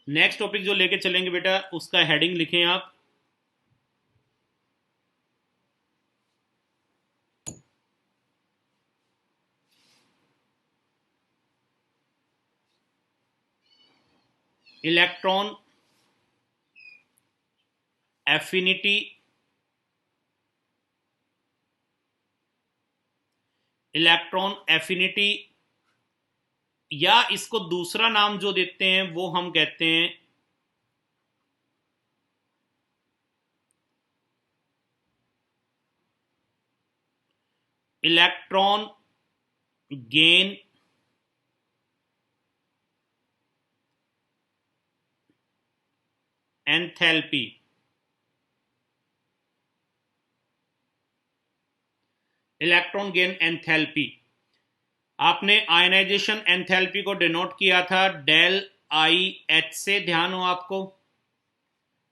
Next topic जो लेके चलेंगे बेटा, उसका हेडिंग लिखें आप। इलेक्ट्रॉन एफिनिटी, इलेक्ट्रॉन एफिनिटी, या इसको दूसरा नाम जो देते हैं वो हम कहते हैं electron gain enthalpy. Electron gain enthalpy, आपने आयनाइजेशन एंथैल्पी को डिनोट किया था डेल आई एच से, ध्यान हो आपको।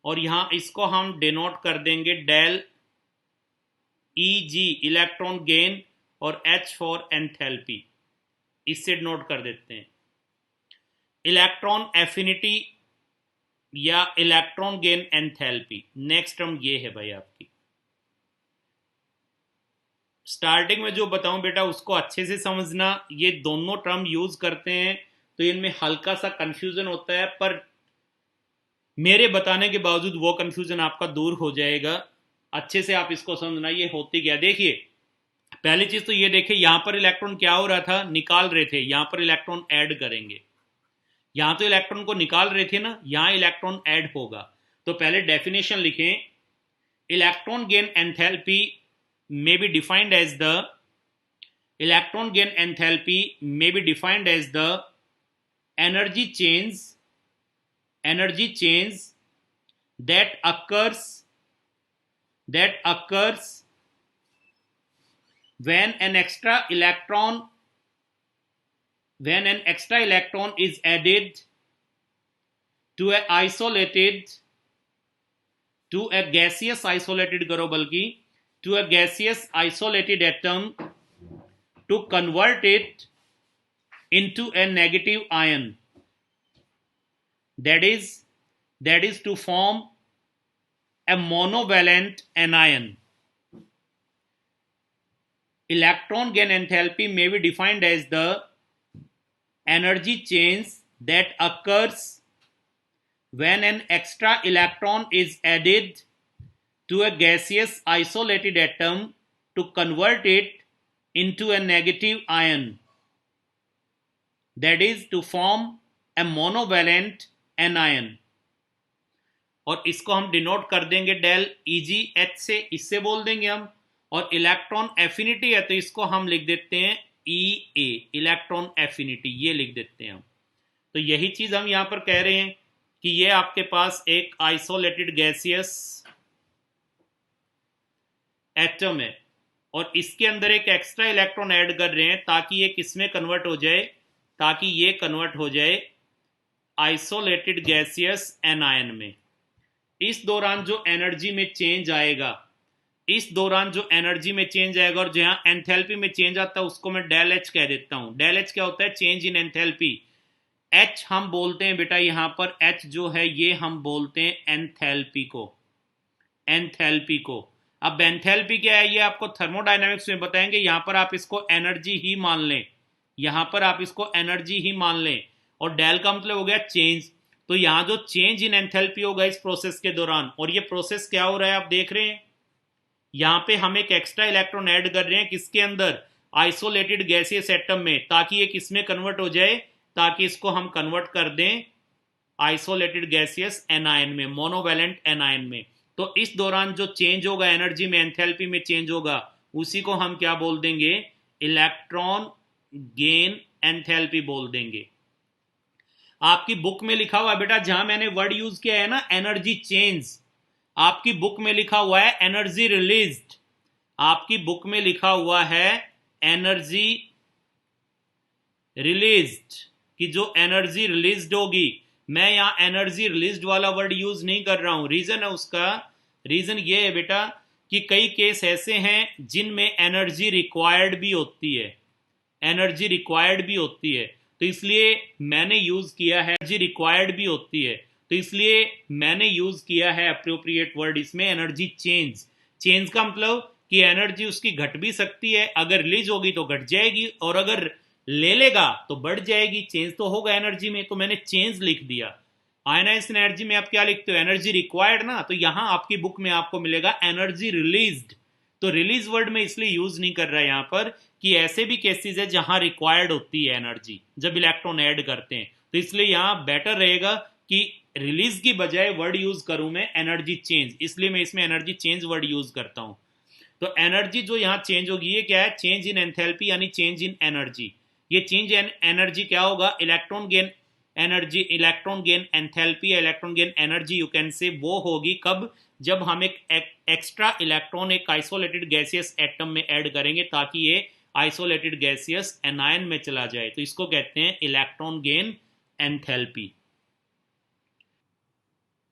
और यहां इसको हम डिनोट कर देंगे डेल ई जी, इलेक्ट्रॉन गेन, और एच फॉर एंथैल्पी, इससे डिनोट कर देते हैं। इलेक्ट्रॉन एफिनिटी या electron gain enthalpy, next term ये है भाई आपकी। स्टार्टिंग में जो बताऊं बेटा उसको अच्छे से समझना, ये दोनों टर्म यूज करते हैं तो इनमें हल्का सा कंफ्यूजन होता है, पर मेरे बताने के बावजूद वो कंफ्यूजन आपका दूर हो जाएगा। अच्छे से आप इसको समझना ये होती क्या। देखिए, पहली चीज तो ये देखिए, यहां पर इलेक्ट्रॉन क्या हो रहा था, निकाल रहे थे, यहां पर इलेक्ट्रॉन ऐड करेंगे। यहां तो इलेक्ट्रॉन को निकाल रहे थे ना, यहां इलेक्ट्रॉन ऐड होगा। तो पहले डेफिनेशन लिखें, electron gain enthalpy may be defined as the electron gain enthalpy may be defined as the energy change that occurs when an extra electron is added to a gaseous isolated करो बल्कि to a gaseous isolated atom to convert it into a negative ion, that is to form a monovalent anion. Electron gain enthalpy may be defined as the energy change that occurs when an extra electron is added to a gaseous isolated atom to convert it into a negative ion, that is to form a monovalent anion. और इसको हम denote कर देंगे del easy H से, इससे बोल देंगे हम। और इलेक्ट्रॉन एफिनिटी है तो इसको हम लिख देते हैं ई ए, इलेक्ट्रॉन एफिनिटी, ये लिख देते हैं हम। तो यही चीज हम यहां पर कह रहे हैं कि ये आपके पास एक आइसोलेटेड गैसियस एटम है और इसके अंदर एक एक्स्ट्रा इलेक्ट्रॉन ऐड कर रहे हैं ताकि ये किसमें कन्वर्ट हो जाए, ताकि ये कन्वर्ट हो जाए आइसोलेटेड गैसियस एनायन में। इस दौरान जो एनर्जी में चेंज आएगा, और जहां एंथैल्पी में चेंज आता है उसको मैं डेल एच कह देता हूं। डेल एच क्या होता है, चेंज इन एंथैल्पी। एच हम बोलते हैं बेटा, यहां पर एच जो है ये हम बोलते हैं एंथैल्पी को। अब एंथैल्पी क्या है ये आपको थर्मोडायनामिक्स में बताएंगे, यहां पर आप इसको एनर्जी ही मान लें, और डेल का मतलब हो गया चेंज। तो यहां जो चेंज इन एंथैल्पी होगा इस प्रोसेस के दौरान, और ये प्रोसेस क्या हो रहा है आप देख रहे हैं, यहां पे हम एक एक्स्ट्रा इलेक्ट्रॉन ऐड कर रहे हैं किसके अंदर, आइसोलेटेड गैसियस एटम में, ताकि ये किसमें कन्वर्ट हो जाए, ताकि इसको हम कन्वर्ट कर दें आइसोलेटेड गैसियस एनायन में, मोनोवैलेंट एनायन में। तो इस दौरान जो चेंज होगा एनर्जी में, एंथैल्पी में चेंज होगा, उसी को हम क्या बोल देंगे, इलेक्ट्रॉन गेन एंथैल्पी बोल देंगे। आपकी बुक में लिखा हुआ है बेटा, जहां मैंने वर्ड यूज किया है ना एनर्जी चेंज, आपकी बुक में लिखा हुआ है एनर्जी रिलीज्ड, आपकी बुक में लिखा हुआ है एनर्जी रिलीज्ड, कि जो एनर्जी रिलीज्ड होगी। मैं यहां एनर्जी रिलीज्ड वाला वर्ड यूज नहीं कर रहा हूं। रीजन है उसका, रीजन ये है बेटा कि कई केस ऐसे हैं जिनमें एनर्जी रिक्वायर्ड भी होती है, तो इसलिए मैंने यूज किया है, एनर्जी रिक्वायर्ड भी होती है, तो इसलिए मैंने यूज किया है अप्रोप्रिएट वर्ड इसमें एनर्जी चेंज। चेंज का मतलब कि एनर्जी उसकी घट भी सकती है, अगर रिलीज होगी तो घट जाएगी, और अगर ले लेगा तो बढ़ जाएगी। चेंज तो होगा एनर्जी में, तो मैंने चेंज लिख दिया। आयनाइज्ड एनर्जी में आप क्या लिखते हो, एनर्जी रिक्वायर्ड ना, तो यहां आपकी बुक में आपको मिलेगा एनर्जी रिलीज्ड। तो रिलीज वर्ड में इसलिए यूज नहीं कर रहा है यहां पर कि ऐसे भी केसेस है जहां रिक्वायर्ड होती है एनर्जी जब इलेक्ट्रॉन ऐड करते हैं, तो इसलिए यहां बेटर रहेगा कि रिलीज की बजाय वर्ड यूज करूं मैं एनर्जी चेंज, इसलिए मैं इसमें एनर्जी चेंज वर्ड यूज करता हूं। तो एनर्जी जो यहां चेंज होगी ये क्या है, चेंज इन एंथैल्पी यानी चेंज इन एनर्जी। ये चेंज इन एनर्जी क्या होगा, electron gain energy, electron gain enthalpy, electron gain energy you can say, वो होगी कब, जब हम एक एक्स्ट्रा इलेक्ट्रॉन एक आइसोलेटेड गैसियस एटम में ऐड करेंगे ताकि ये आइसोलेटेड गैसियस एनायन में चला जाए, तो इसको कहते हैं electron gain enthalpy.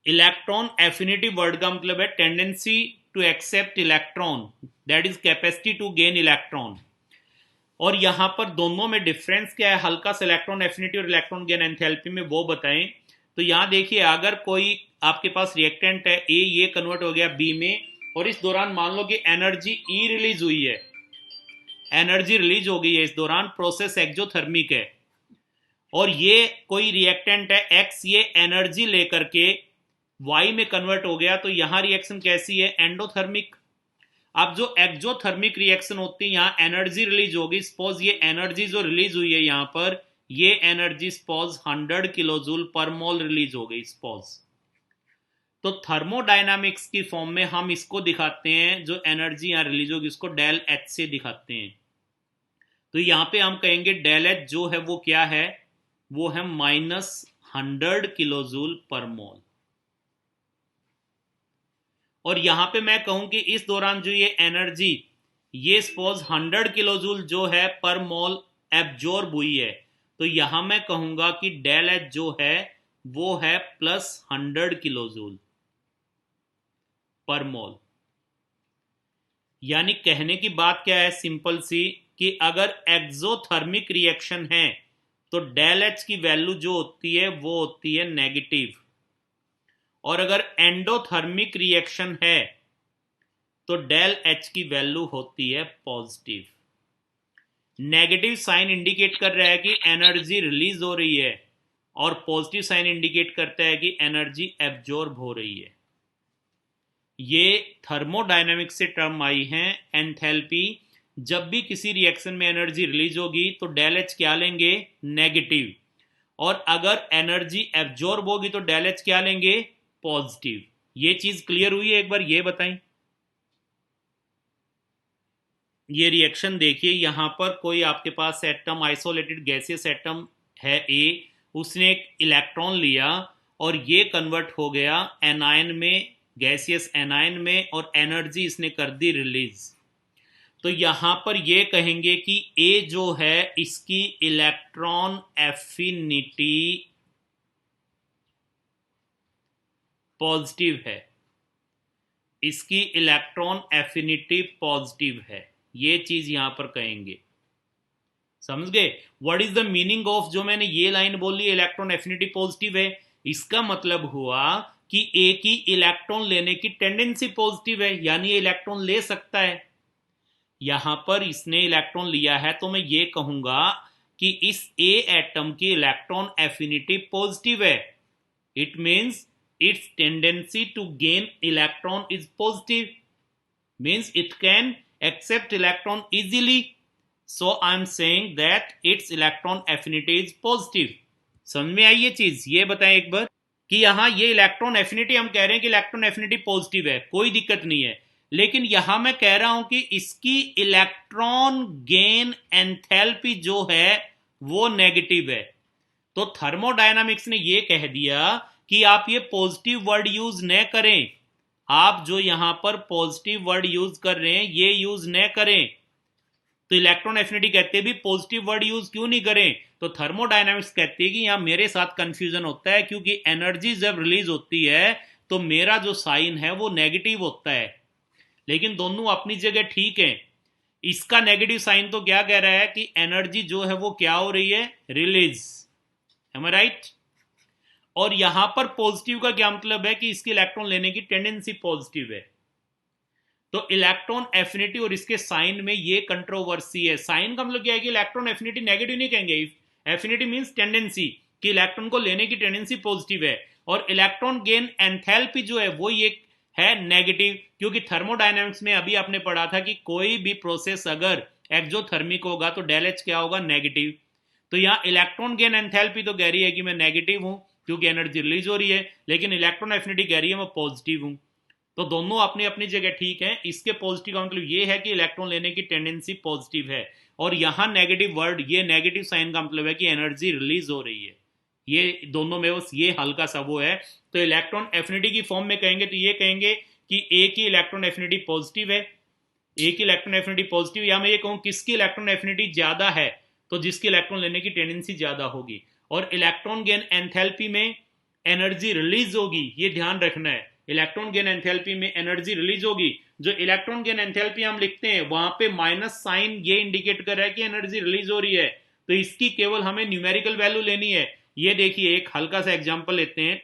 Electron affinity word का मतलब है tendency to accept electron, that is capacity to gain electron. और यहां पर दोनों में डिफरेंस क्या है, हल्का सा इलेक्ट्रॉन एफिनिटी और इलेक्ट्रॉन गेन एंथैल्पी में, वो बताएं। तो यहां देखिए, अगर कोई आपके पास रिएक्टेंट है ए, ये कन्वर्ट हो गया बी में, और इस दौरान मान लो कि एनर्जी ई रिलीज हुई है, एनर्जी रिलीज हो गई है इस दौरान, प्रोसेस एक्सोथर्मिक है, और ये कोई रिएक्टेंट है एक्स, ये एनर्जी लेकर के वाई में कन्वर्ट हो गया, तो यहां रिएक्शन कैसी है, एंडोथर्मिक। अब जो एक्सोथर्मिक रिएक्शन होती है यहां एनर्जी रिलीज होगी, सपोज ये एनर्जी जो रिलीज हुई है यहां पर, ये energy suppose 100 kilo joule per मोल रिलीज हो गई सपोज। तो थर्मोडायनामिक्स की फॉर्म में हम इसको दिखाते हैं, जो एनर्जी यहां रिलीज होगी उसको डेल एच से दिखाते हैं। तो यहां पे हम कहेंगे डेल एच जो है वो क्या है, वो है -100 किलो जूल पर मोल। और यहां पे मैं कहूं कि इस दौरान जो ये एनर्जी, ये सपोज 100 किलो जूल जो है पर मोल एब्जॉर्ब हुई है, तो यहां मैं कहूंगा कि डेल एच जो है वो है +100 किलो जूल पर मोल। यानी कहने की बात क्या है, सिंपल सी, कि अगर एक्सोथर्मिक रिएक्शन है तो डेल एच की वैल्यू जो होती है वो होती है नेगेटिव, और अगर एंडोथर्मिक रिएक्शन है तो डेल एच की वैल्यू होती है पॉजिटिव। नेगेटिव साइन इंडिकेट कर रहा है कि एनर्जी रिलीज हो रही है, और पॉजिटिव साइन इंडिकेट करता है कि एनर्जी एब्जॉर्ब हो रही है। ये थर्मोडायनामिक्स से टर्म आई हैं, एंथैल्पी। जब भी किसी रिएक्शन में एनर्जी रिलीज होगी तो डेल एच क्या लेंगे, नेगेटिव, और अगर एनर्जी एब्जॉर्ब होगी तो डेल एच क्या लेंगे, पॉजिटिव। ये चीज क्लियर हुई है, एक बार ये बताएं। ये रिएक्शन देखिए, यहां पर कोई आपके पास एटम, आइसोलेटेड गैसियस एटम है ए, उसने एक इलेक्ट्रॉन लिया और ये कन्वर्ट हो गया एनायन में, गैसियस एनायन में, और एनर्जी इसने कर दी रिलीज। तो यहां पर ये कहेंगे कि ए जो है इसकी इलेक्ट्रॉन एफिनिटी पॉजिटिव है, इसकी इलेक्ट्रॉन एफिनिटी पॉजिटिव है, ये चीज यहां पर कहेंगे। समझ गए what is the meaning of, जो मैंने ये लाइन बोली इलेक्ट्रॉन एफिनिटी पॉजिटिव है, इसका मतलब हुआ कि ए की इलेक्ट्रॉन लेने की टेंडेंसी पॉजिटिव है, यानी ये इलेक्ट्रॉन ले सकता है। यहां पर इसने इलेक्ट्रॉन लिया है तो मैं ये कहूंगा कि इस ए एटम की इलेक्ट्रॉन एफिनिटी पॉजिटिव है, it means its tendency to gain electron is positive, means it can accept electron easily, so I'm saying that its electron affinity is positive। समझ में आई ये चीज, ये बताएं एक बार कि यहां ये इलेक्ट्रॉन एफिनिटी, हम कह रहे हैं कि इलेक्ट्रॉन एफिनिटी पॉजिटिव है, कोई दिक्कत नहीं है, लेकिन यहां मैं कह रहा हूं कि इसकी इलेक्ट्रॉन गेन एंथैल्पी जो है वो नेगेटिव है। तो थर्मोडायनामिक्स ने ये कह दिया कि आप ये पॉजिटिव वर्ड यूज न करें, आप जो यहां पर पॉजिटिव वर्ड यूज कर रहे हैं ये यूज न करें। तो इलेक्ट्रॉन एफिनिटी कहते भी पॉजिटिव वर्ड यूज क्यों नहीं करें, तो थर्मोडायनामिक्स कहती है कि यहां मेरे साथ कंफ्यूजन होता है, क्योंकि एनर्जी जब रिलीज होती है तो मेरा जो साइन है वो नेगेटिव होता है, लेकिन दोनों अपनी जगह ठीक है। इसका नेगेटिव साइन तो क्या कह रहा है कि एनर्जी जो है वो क्या हो रही है, रिलीज, एम आई राइट। और यहां पर पॉजिटिव का क्या मतलब है कि इसके इलेक्ट्रॉन लेने की टेंडेंसी पॉजिटिव है। तो इलेक्ट्रॉन एफिनिटी और इसके साइन में ये कंट्रोवर्सी है। साइन का मतलब क्या है कि इलेक्ट्रॉन एफिनिटी नेगेटिव नहीं कहेंगे, एफिनिटी मींस टेंडेंसी, कि इलेक्ट्रॉन को लेने की टेंडेंसी पॉजिटिव है। और इलेक्ट्रॉन गेन एंथैल्पी जो है वो ये है नेगेटिव, क्योंकि थर्मोडायनेमिक्स में अभी आपने पढ़ा था कि कोई भी प्रोसेस अगर एक्सोथर्मिक होगा तो डेल एच क्या होगा, नेगेटिव। तो यहाँ इलेक्ट्रॉन गेन एंथैल्पी तो कह रही है कि मैं नेगेटिव हूं क्योंकि एनर्जी रिलीज हो रही है, लेकिन इलेक्ट्रॉन एफिनिटी कह रही है मैं पॉजिटिव हूं। तो दोनों अपनी अपनी जगह ठीक है। इसके पॉजिटिव का मतलब ये है कि इलेक्ट्रॉन लेने की टेंडेंसी पॉजिटिव है, और यहां नेगेटिव वर्ड, ये नेगेटिव साइन का मतलब है कि एनर्जी रिलीज हो रही है। ये दोनों में बस ये हल्का सा वो है। तो इलेक्ट्रॉन एफिनिटी की फॉर्म में कहेंगे तो ये कहेंगे कि ए की इलेक्ट्रॉन एफिनिटी पॉजिटिव है, ए की इलेक्ट्रॉन एफिनिटी पॉजिटिव। या मैं ये कहूं किसकी इलेक्ट्रॉन एफिनिटी ज्यादा है, तो जिसकी इलेक्ट्रॉन लेने की टेंडेंसी ज्यादा होगी। और इलेक्ट्रॉन गेन एंथैल्पी में एनर्जी रिलीज होगी, ये ध्यान रखना है। इलेक्ट्रॉन गेन एंथैल्पी में एनर्जी रिलीज होगी। जो इलेक्ट्रॉन गेन एंथैल्पी हम लिखते हैं वहां पे माइनस साइन ये इंडिकेट कर रहा है कि एनर्जी रिलीज हो रही है। तो इसकी केवल हमें न्यूमेरिकल वैल्यू लेनी है। ये देखिए एक हल्का सा एग्जांपल लेते हैं।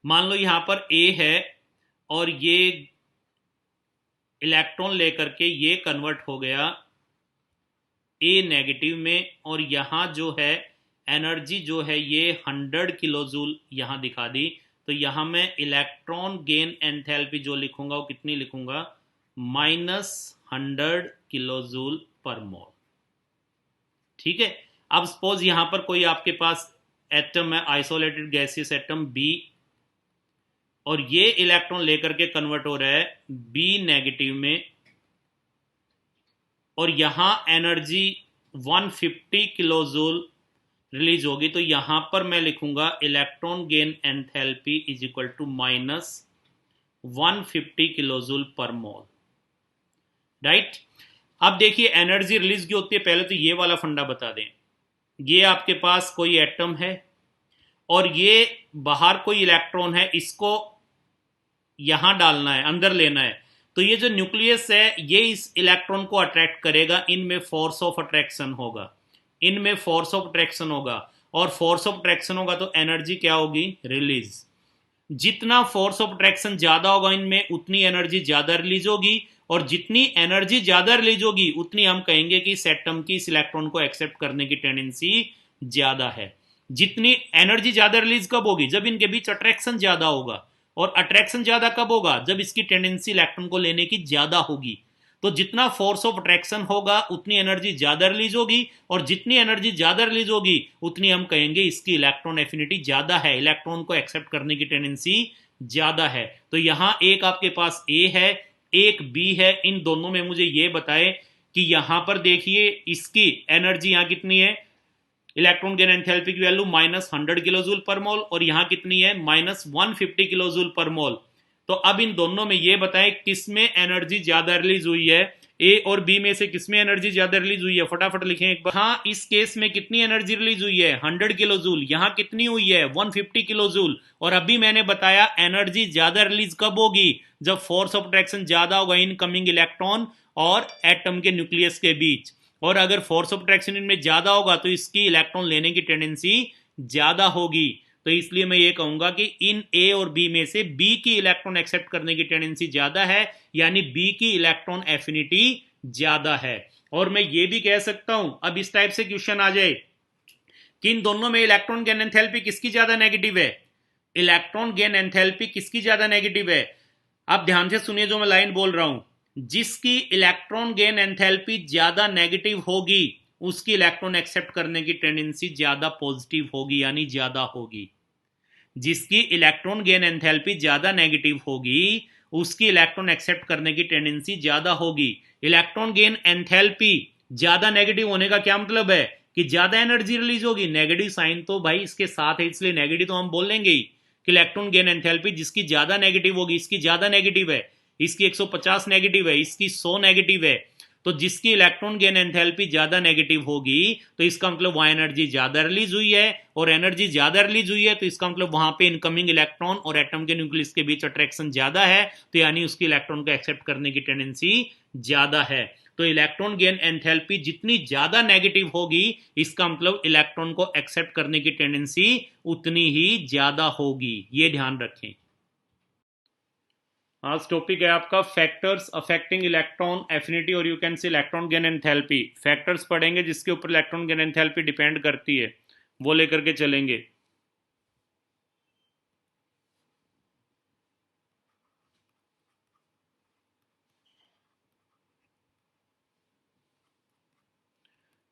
मान लो यहां पर ए है और ये इलेक्ट्रॉन लेकर के ये कन्वर्ट हो गया ए नेगेटिव में, और यहां जो है एनर्जी जो है ये 100 किलो जूल यहां दिखा दी। तो यहां मैं इलेक्ट्रॉन गेन एंथैल्पी जो लिखूंगा वो कितनी लिखूंगा, -100 किलो जूल पर मोल। ठीक है। अब सपोज यहां पर कोई आपके पास एटम है, आइसोलेटेड गैसियस एटम बी, और ये इलेक्ट्रॉन लेकर के कन्वर्ट हो रहा है बी नेगेटिव में, और यहां एनर्जी 150 किलो जूल रिलीज होगी। तो यहां पर मैं लिखूंगा electron gain enthalpy is equal to -150 kilo joule per mole, right. अब देखिए एनर्जी रिलीज की होती है, पहले तो ये वाला फंडा बता दें। ये आपके पास कोई एटम है और ये बाहर कोई इलेक्ट्रॉन है, इसको यहां डालना है, अंदर लेना है। तो ये जो न्यूक्लियस है ये इस इलेक्ट्रॉन को अट्रैक्ट करेगा, इनमें फोर्स ऑफ अट्रैक्शन होगा, इनमें फोर्स ऑफ अट्रैक्शन होगा, और फोर्स ऑफ अट्रैक्शन होगा तो एनर्जी क्या होगी, रिलीज। जितना फोर्स ऑफ अट्रैक्शन ज्यादा होगा इनमें उतनी एनर्जी ज्यादा रिलीज होगी, और जितनी एनर्जी ज्यादा रिलीज होगी उतनी हम कहेंगे कि इस एटम की इस इलेक्ट्रॉन को एक्सेप्ट करने की टेंडेंसी ज्यादा है। जितनी एनर्जी ज्यादा रिलीज कब होगी, जब इनके बीच अट्रैक्शन ज्यादा होगा, और अट्रैक्शन ज्यादा कब होगा, जब इसकी टेंडेंसी इलेक्ट्रॉन को लेने की ज्यादा होगी। तो जितना फोर्स ऑफ अट्रैक्शन होगा उतनी एनर्जी ज्यादा रिलीज होगी, और जितनी एनर्जी ज्यादा रिलीज होगी उतनी हम कहेंगे इसकी इलेक्ट्रॉन एफिनिटी ज्यादा है, इलेक्ट्रॉन को एक्सेप्ट करने की टेंडेंसी ज्यादा है। तो यहां एक आपके पास ए है, एक बी है, इन दोनों में मुझे ये बताए कि यहां पर देखिए इसकी एनर्जी यहां कितनी है, इलेक्ट्रॉन गेन एंथैल्पी की वैल्यू -100 किलो जूल पर मोल, और यहां कितनी है, -150 किलो जूल पर मोल। तो अब इन दोनों में ये बताएं किसमें एनर्जी ज्यादा रिलीज हुई है, ए और बी में से किसमें एनर्जी ज्यादा रिलीज हुई है, फटाफट लिखें एक बार। हाँ, इस केस में कितनी एनर्जी रिलीज हुई है, 100 किलो जूल। यहां कितनी हुई है, 150 किलो जूल। और अभी मैंने बताया एनर्जी ज्यादा रिलीज कब होगी, जब फोर्स ऑफ अट्रैक्शन ज्यादा होगा इनकमिंग इलेक्ट्रॉन और एटम के न्यूक्लियस के बीच। और अगर फोर्स ऑफ अट्रैक्शन इनमें ज्यादा होगा तो इसकी इलेक्ट्रॉन लेने की टेंडेंसी ज्यादा होगी। तो इसलिए मैं ये कहूंगा कि इन ए और बी में से बी की इलेक्ट्रॉन एक्सेप्ट करने की टेंडेंसी ज्यादा है, यानी बी की इलेक्ट्रॉन एफिनिटी ज्यादा है। और मैं ये भी कह सकता हूं, अब इस टाइप से क्वेश्चन आ जाए कि इन दोनों में इलेक्ट्रॉन गेन एंथैल्पी किसकी ज्यादा नेगेटिव है, इलेक्ट्रॉन गेन एंथैल्पी किसकी ज्यादा नेगेटिव है। अब ध्यान से सुनिए जो मैं लाइन बोल रहा हूं, जिसकी इलेक्ट्रॉन गेन एंथैल्पी ज्यादा नेगेटिव होगी उसकी इलेक्ट्रॉन एक्सेप्ट करने की टेंडेंसी ज्यादा पॉजिटिव होगी, यानी ज्यादा होगी। जिसकी इलेक्ट्रॉन गेन एंथैल्पी ज्यादा नेगेटिव होगी उसकी इलेक्ट्रॉन एक्सेप्ट करने की टेंडेंसी ज्यादा होगी। इलेक्ट्रॉन गेन एंथैल्पी ज्यादा नेगेटिव होने का क्या मतलब है कि ज्यादा एनर्जी रिलीज होगी। नेगेटिव साइन तो भाई इसके साथ है, इसलिए नेगेटिव तो हम बोल लेंगे ही कि इलेक्ट्रॉन गेन एंथैल्पी जिसकी ज्यादा नेगेटिव होगी, इसकी ज्यादा नेगेटिव है, इसकी 150 नेगेटिव है, इसकी 100 नेगेटिव है। तो जिसकी इलेक्ट्रॉन गेन एंथैल्पी ज्यादा नेगेटिव होगी तो इसका मतलब वहां एनर्जी ज्यादा रिलीज हुई है, और एनर्जी ज्यादा रिलीज हुई है तो इसका मतलब वहां पे इनकमिंग इलेक्ट्रॉन और एटम के न्यूक्लियस के बीच अट्रैक्शन ज्यादा है, तो यानी उसकी इलेक्ट्रॉन को एक्सेप्ट करने की टेंडेंसी ज्यादा है। तो इलेक्ट्रॉन गेन एंथैल्पी जितनी ज्यादा नेगेटिव होगी, इसका मतलब इलेक्ट्रॉन को एक्सेप्ट करने की टेंडेंसी उतनी ही ज्यादा होगी, ये ध्यान रखें। आज टॉपिक है आपका फैक्टर्स अफेक्टिंग इलेक्ट्रॉन एफिनिटी और you can see electron gain enthalpy. Factors पढ़ेंगे जिसके ऊपर इलेक्ट्रॉन गेन एंथैल्पी डिपेंड करती है, वो लेकर के चलेंगे।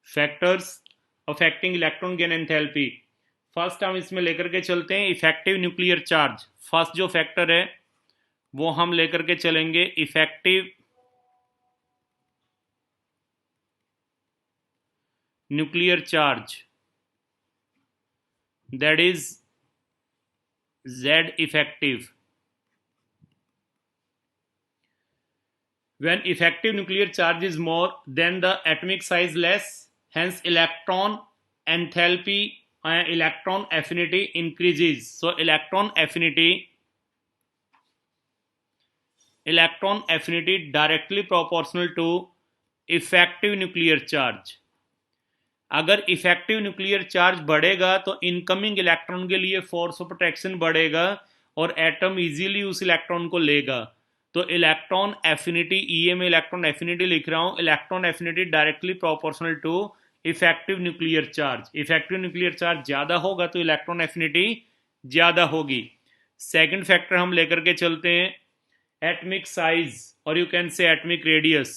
Factors affecting electron gain enthalpy. First हम इसमें लेकर के चलते हैं इफेक्टिव न्यूक्लियर चार्ज। फर्स्ट जो फैक्टर है वो हम लेकर के चलेंगे effective nuclear charge, that is Z effective. When effective nuclear charge is more than the atomic size less, hence electron enthalpy and electron affinity increases. So electron affinity directly proportional to effective nuclear charge. अगर effective nuclear charge बढ़ेगा तो incoming electron के लिए force of attraction बढ़ेगा और atom easily उस electron को लेगा। तो इलेक्ट्रॉन एफिनिटी, ईए में इलेक्ट्रॉन एफिनिटी लिख रहा हूं, electron affinity directly proportional to effective nuclear charge. Effective nuclear charge ज्यादा होगा तो इलेक्ट्रॉन एफिनिटी ज्यादा होगी। सेकंड फैक्टर हम लेकर के चलते हैं एटमिक साइज और you can say atomic radius.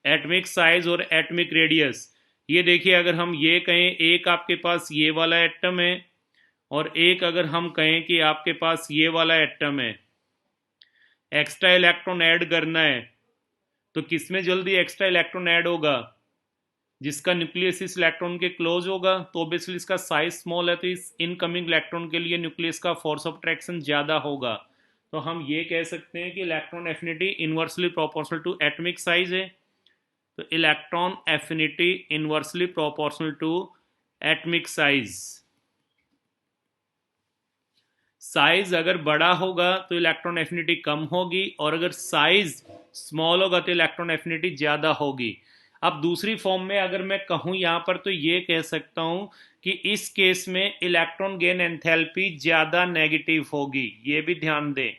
Atomic size और एटमिक रेडियस, ये देखिए अगर हम ये कहें एक आपके पास ये वाला एटम है और एक अगर हम कहें कि आपके पास ये वाला एटम है, एक्स्ट्रा इलेक्ट्रॉन ऐड करना है तो किसमें जल्दी एक्स्ट्रा इलेक्ट्रॉन ऐड होगा? जिसका न्यूक्लियस इस इलेक्ट्रॉन के क्लोज होगा, तो ऑब्वियसली इसका साइज स्मॉल है तो इस इनकमिंग इलेक्ट्रॉन के लिए न्यूक्लियस का फोर्स ऑफ अट्रैक्शन ज्यादा होगा। तो हम ये कह सकते हैं कि electron affinity inversely proportional to atomic size है। तो electron affinity inversely proportional to atomic size. Size अगर बड़ा होगा तो इलेक्ट्रॉन एफिनिटी कम होगी और अगर साइज स्मॉल होगा तो इलेक्ट्रॉन एफिनिटी ज्यादा होगी। अब दूसरी फॉर्म में अगर मैं कहूं यहां पर तो ये कह सकता हूं कि इस केस में इलेक्ट्रॉन गेन एंथैल्पी ज्यादा नेगेटिव होगी, ये भी ध्यान दें।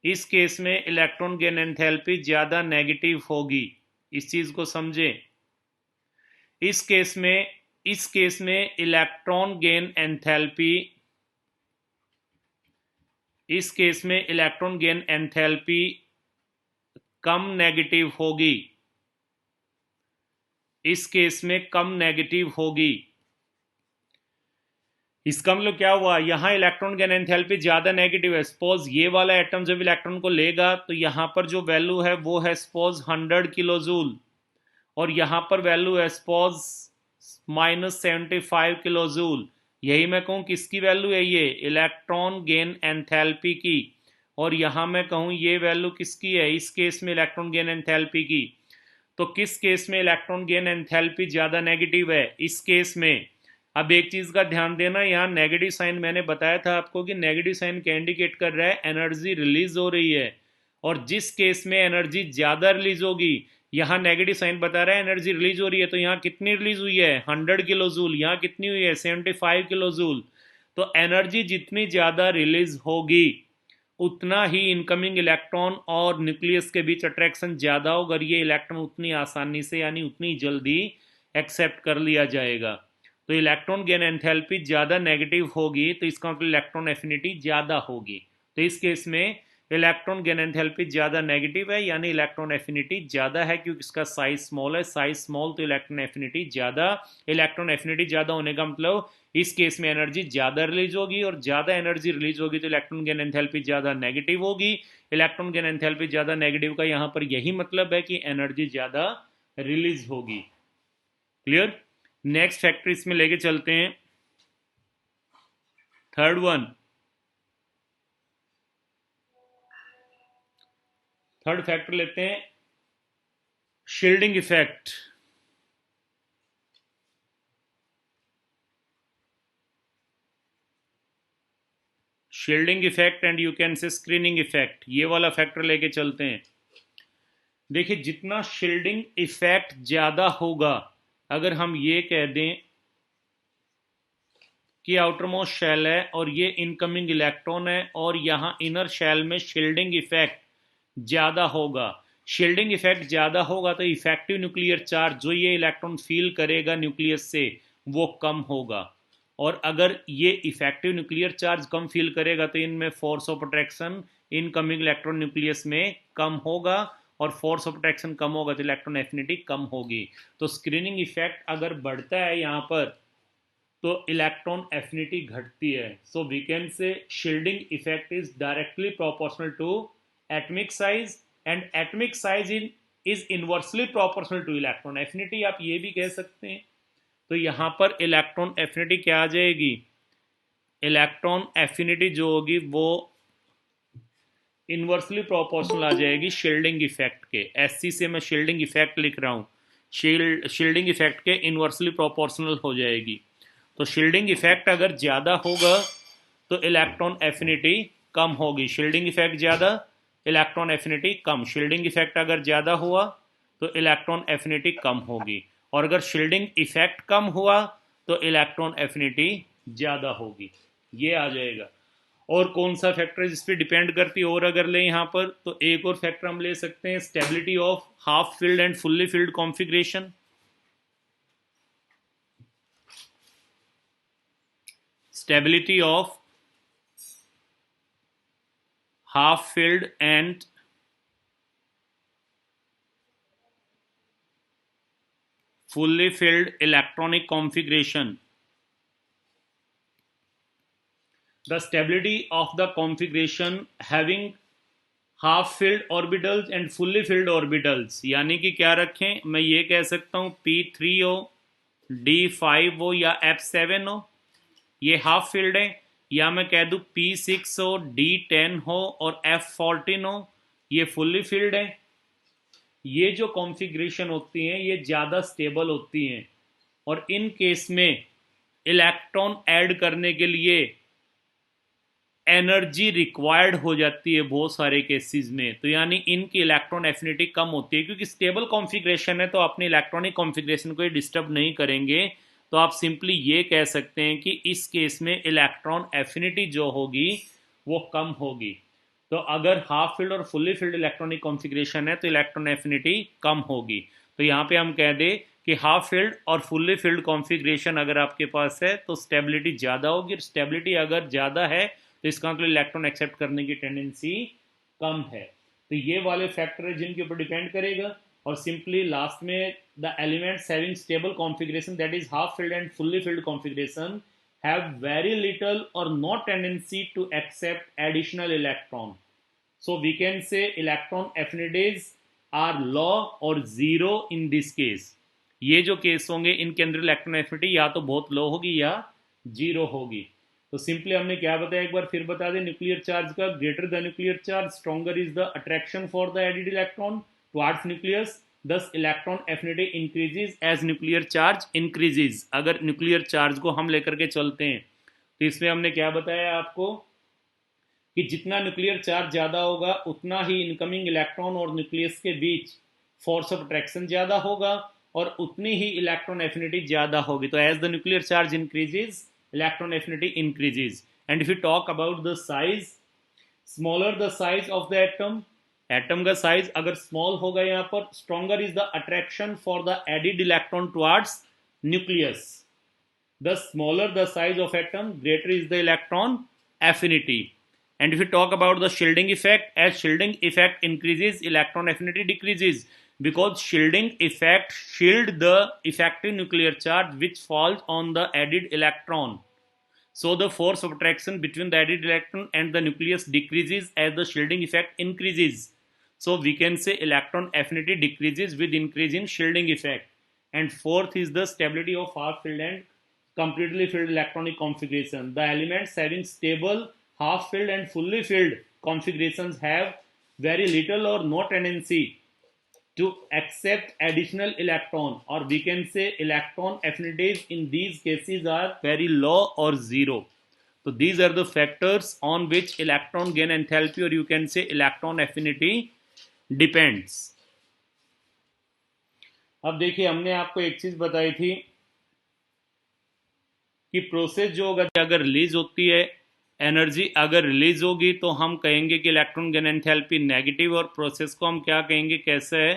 इस केस में इलेक्ट्रॉन गेन एंथैल्पी ज्यादा नेगेटिव होगी, इस चीज को समझें। इस केस में इलेक्ट्रॉन गेन एंथैल्पी, इस केस में इलेक्ट्रॉन गेन एंथैल्पी कम नेगेटिव होगी, इस केस में कम नेगेटिव होगी। इसका मतलब क्या हुआ, यहां इलेक्ट्रॉन गेन एंथैल्पी ज्यादा नेगेटिव है। सपोज ये वाला एटम जब इलेक्ट्रॉन को लेगा तो यहां पर जो वैल्यू है वो है सपोज 100 किलो जूल और यहां पर वैल्यू है सपोज -75 किलो जूल। यही मैं कहूं किसकी वैल्यू है, ये इलेक्ट्रॉन गेन एंथैल्पी की। और यहां मैं कहूं ये वैल्यू किसकी है, इस केस में इलेक्ट्रॉन गेन एंथैल्पी की। तो किस केस में इलेक्ट्रॉन गेन एंथैल्पी ज्यादा नेगेटिव है, इस केस में। अब एक चीज का ध्यान देना, यहाँ नेगेटिव साइन मैंने बताया था आपको कि नेगेटिव साइन क्या इंडिकेट कर रहा है, एनर्जी रिलीज हो रही है। और जिस केस में एनर्जी ज्यादा रिलीज होगी, यहाँ नेगेटिव साइन बता रहा है एनर्जी रिलीज हो रही है, तो यहाँ कितनी रिलीज हुई है 100 किलो जूल, यहाँ कितनी हुई है 75 किलो जूल। तो एनर्जी जितनी ज्यादा रिलीज होगी उतना ही इनकमिंग इलेक्ट्रॉन और न्यूक्लियस के बीच अट्रैक्शन ज्यादा होगा और ये इलेक्ट्रॉन उतनी आसानी से यानी उतनी जल्दी एक्सेप्ट कर लिया जाएगा। तो इलेक्ट्रॉन गेन एंथैल्पी ज्यादा नेगेटिव होगी तो इसका मतलब इलेक्ट्रॉन एफिनिटी ज्यादा होगी। तो इस केस में इलेक्ट्रॉन गेन एंथैल्पी ज्यादा नेगेटिव है यानी इलेक्ट्रॉन एफिनिटी ज्यादा है, क्योंकि इसका साइज स्मॉल है। साइज स्मॉल तो इलेक्ट्रॉन एफिनिटी ज्यादा। इलेक्ट्रॉन एफिनिटी ज्यादा होने का मतलब इस केस में एनर्जी ज्यादा रिलीज होगी और ज्यादा एनर्जी रिलीज होगी तो इलेक्ट्रॉन गेन एंथैल्पी ज्यादा नेगेटिव होगी। इलेक्ट्रॉन गेन एंथैल्पी ज्यादा नेगेटिव का यहां पर यही मतलब है कि एनर्जी ज्यादा रिलीज होगी। क्लियर? नेक्स्ट फैक्टर इसमें लेके चलते हैं, थर्ड वन। थर्ड फैक्टर लेते हैं shielding effect. Shielding effect and you can say screening effect, ये वाला फैक्टर लेके चलते हैं। देखिए जितना शील्डिंग इफेक्ट ज़्यादा होगा, अगर हम ये कह दें कि आउटर मोस्ट शेल है और ये इनकमिंग इलेक्ट्रॉन है और यहाँ इनर शेल में शील्डिंग इफेक्ट ज़्यादा होगा, शील्डिंग इफेक्ट ज़्यादा होगा तो इफेक्टिव न्यूक्लियर चार्ज जो ये इलेक्ट्रॉन फील करेगा न्यूक्लियस से वो कम होगा, और अगर ये इफेक्टिव न्यूक्लियर चार्ज कम फील करेगा तो इनमें force of attraction incoming electron nucleus में कम होगा, और फोर्स ऑफ अट्रैक्शन कम होगा तो इलेक्ट्रॉन एफिनिटी कम होगी। तो स्क्रीनिंग इफेक्ट अगर बढ़ता है यहाँ पर तो इलेक्ट्रॉन एफिनिटी घटती है। So we can say shielding effect is directly proportional to atomic size and atomic size is inversely proportional to electron affinity, आप ये भी कह सकते हैं। तो यहाँ पर इलेक्ट्रॉन एफिनिटी क्या आ जाएगी, इलेक्ट्रॉन एफिनिटी जो होगी वो इनवर्सली प्रोपोर्शनल आ जाएगी शील्डिंग इफेक्ट के। एससी से मैं शील्डिंग इफेक्ट लिख रहा हूँ, शील्डिंग इफेक्ट के इनवर्सली प्रोपोर्शनल हो जाएगी। तो शील्डिंग इफेक्ट अगर ज़्यादा होगा तो इलेक्ट्रॉन एफिनिटी कम होगी, शील्डिंग इफेक्ट ज़्यादा इलेक्ट्रॉन एफिनिटी कम, शील्डिंग इफेक्ट अगर ज़्यादा हुआ तो इलेक्ट्रॉन एफिनिटी कम होगी, और अगर शील्डिंग इफेक्ट कम हुआ तो इलेक्ट्रॉन एफिनिटी ज़्यादा होगी, ये आ जाएगा। और कौन सा फैक्टर जिस पे डिपेंड करती है, और अगर ले यहाँ पर तो एक और फैक्टर हम ले सकते हैं, stability of half filled and fully filled configuration. Stability of half filled and fully filled electronic configuration. The stability of the configuration having half filled orbitals and fully filled orbitals, यानी कि क्या रखें, मैं ये कह सकता हूँ P3 हो, D5 हो या F7 हो, ये हाफ फील्ड है, या मैं कह दूँ P6 हो, D10 हो और F14 हो, ये फुल्ली फील्ड है। ये जो कॉन्फ़िगरेशन होती हैं ये ज़्यादा स्टेबल होती हैं, और इन केस में इलेक्ट्रॉन ऐड करने के लिए एनर्जी रिक्वायर्ड हो जाती है बहुत सारे केसेस में। तो यानी इनकी इलेक्ट्रॉन एफिनिटी कम होती है, क्योंकि स्टेबल कॉन्फ़िगरेशन है तो अपने इलेक्ट्रॉनिक कॉन्फ़िगरेशन को डिस्टर्ब नहीं करेंगे। तो आप सिंपली ये कह सकते हैं कि इस केस में इलेक्ट्रॉन एफिनिटी जो होगी वो कम होगी। तो अगर हाफ फील्ड और फुल्ली फील्ड इलेक्ट्रॉनिक कॉन्फ़िगरेशन है तो इलेक्ट्रॉन एफिनिटी कम होगी। तो यहाँ पे हम कह दें कि हाफ फील्ड और फुल्ली फील्ड कॉन्फ़िगरेशन अगर आपके पास है तो स्टेबिलिटी ज़्यादा होगी, और स्टेबिलिटी अगर ज़्यादा है तो इसका मतलब इलेक्ट्रॉन एक्सेप्ट करने की टेंडेंसी कम है। तो ये वाले फैक्टर है जिनके ऊपर डिपेंड करेगा। और सिंपली लास्ट में the elements having stable configuration that is half field and fully field configuration have very little or no tendency to accept additional electron. So we can say electron affinities are low or zero in this case. ये जो case होंगे इनके अंदर electron affinity या तो बहुत लो होगी या जीरो होगी। तो सिंपली हमने क्या बताया, एक बार फिर बता दें, न्यूक्लियर चार्ज का greater the nuclear charge stronger is the attraction for the added electron towards nucleus, thus electron affinity increases as nuclear charge increases. अगर न्यूक्लियर चार्ज को हम लेकर के चलते हैं तो इसमें हमने क्या बताया आपको कि जितना न्यूक्लियर चार्ज ज़्यादा होगा उतना ही इनकमिंग इलेक्ट्रॉन और न्यूक्लियस के बीच फोर्स ऑफ अट्रैक्शन ज़्यादा होगा और उतनी ही इलेक्ट्रॉन एफिनिटी ज़्यादा होगी। तो as the nuclear charge increases electron affinity increases. And if you talk about the size, smaller the size of the atom, atom का साइज अगर स्मॉल होगा यहाँ पर, stronger is the attraction for the added electron towards nucleus. The smaller the size of atom, greater is the electron affinity. And if you talk about the shielding effect, as shielding effect increases, electron affinity decreases, because shielding effect shield the effective nuclear charge which falls on the added electron. So the force of attraction between the added electron and the nucleus decreases as the shielding effect increases. So we can say electron affinity decreases with increase in shielding effect. And fourth is the stability of half filled and completely filled electronic configuration. The elements having stable half filled and fully filled configurations have very little or no tendency to accept additional electron, or we can say electron affinities in these cases are very low or zero. So these are the factors on which electron gain enthalpy or you can say electron affinity depends. अब देखिए हमने आपको एक चीज बताई थी कि process जो होगा अगर रिलीज होती है एनर्जी अगर रिलीज होगी तो हम कहेंगे कि इलेक्ट्रॉन गेन एंथैल्पी नेगेटिव और प्रोसेस को हम क्या कहेंगे कैसे है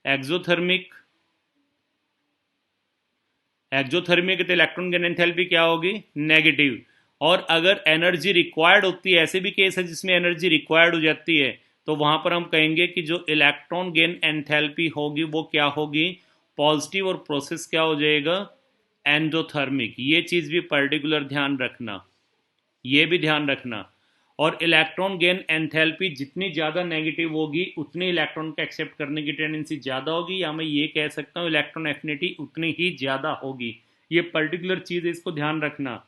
एक्सोथर्मिक। एक्सोथर्मिक तो इलेक्ट्रॉन गेन एंथैल्पी क्या होगी नेगेटिव। और अगर एनर्जी रिक्वायर्ड होती है ऐसे भी केस है जिसमें एनर्जी रिक्वायर्ड हो जाती है तो वहां पर हम कहेंगे कि जो इलेक्ट्रॉन गेन एंथैल्पी होगी वो क्या होगी पॉजिटिव और प्रोसेस क्या हो जाएगा एंडोथर्मिक। ये चीज भी पर्टिकुलर ध्यान रखना, ये भी ध्यान रखना। और इलेक्ट्रॉन गेन एंथैल्पी जितनी ज़्यादा नेगेटिव होगी उतनी इलेक्ट्रॉन को एक्सेप्ट करने की टेंडेंसी ज़्यादा होगी, या मैं ये कह सकता हूँ इलेक्ट्रॉन एफिनिटी उतनी ही ज़्यादा होगी। ये पर्टिकुलर चीज़ है, इसको ध्यान रखना।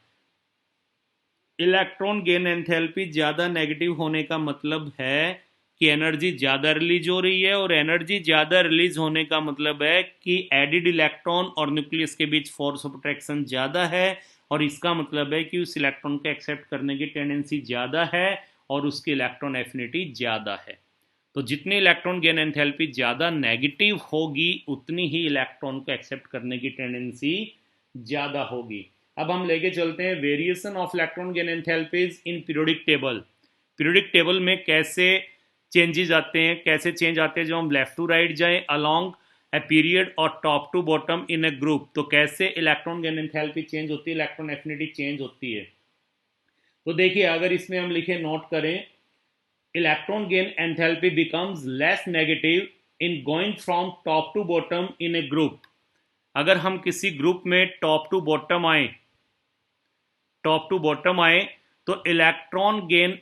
इलेक्ट्रॉन गेन एंथैल्पी ज़्यादा नेगेटिव होने का मतलब है कि एनर्जी ज़्यादा रिलीज हो रही है, और एनर्जी ज़्यादा रिलीज होने का मतलब है कि एडिड इलेक्ट्रॉन और न्यूक्लियस के बीच फोर्स ऑफ अट्रैक्शन ज़्यादा है, और इसका मतलब है कि उस इलेक्ट्रॉन को एक्सेप्ट करने की टेंडेंसी ज़्यादा है और उसकी इलेक्ट्रॉन एफिनिटी ज़्यादा है। तो जितनी इलेक्ट्रॉन गेन एंथैल्पी ज़्यादा नेगेटिव होगी उतनी ही इलेक्ट्रॉन को एक्सेप्ट करने की टेंडेंसी ज़्यादा होगी। अब हम लेके चलते हैं variation of electron gain enthalpies in periodic table. Periodic table में कैसे चेंजेस आते हैं, कैसे चेंज आते हैं, जो हम लेफ्ट टू राइट जाएं अलोंग ए पीरियड और top to bottom in a group, तो कैसे इलेक्ट्रॉन गेन एंथैल्पी चेंज होती है, इलेक्ट्रॉन एफिनिटी चेंज होती है। तो देखिए अगर इसमें हम लिखे नोट करें electron gain enthalpy becomes less negative in going from top to bottom in a group. अगर हम किसी ग्रुप में टॉप टू बॉटम आए, टॉप टू बॉटम आए तो इलेक्ट्रॉन गेन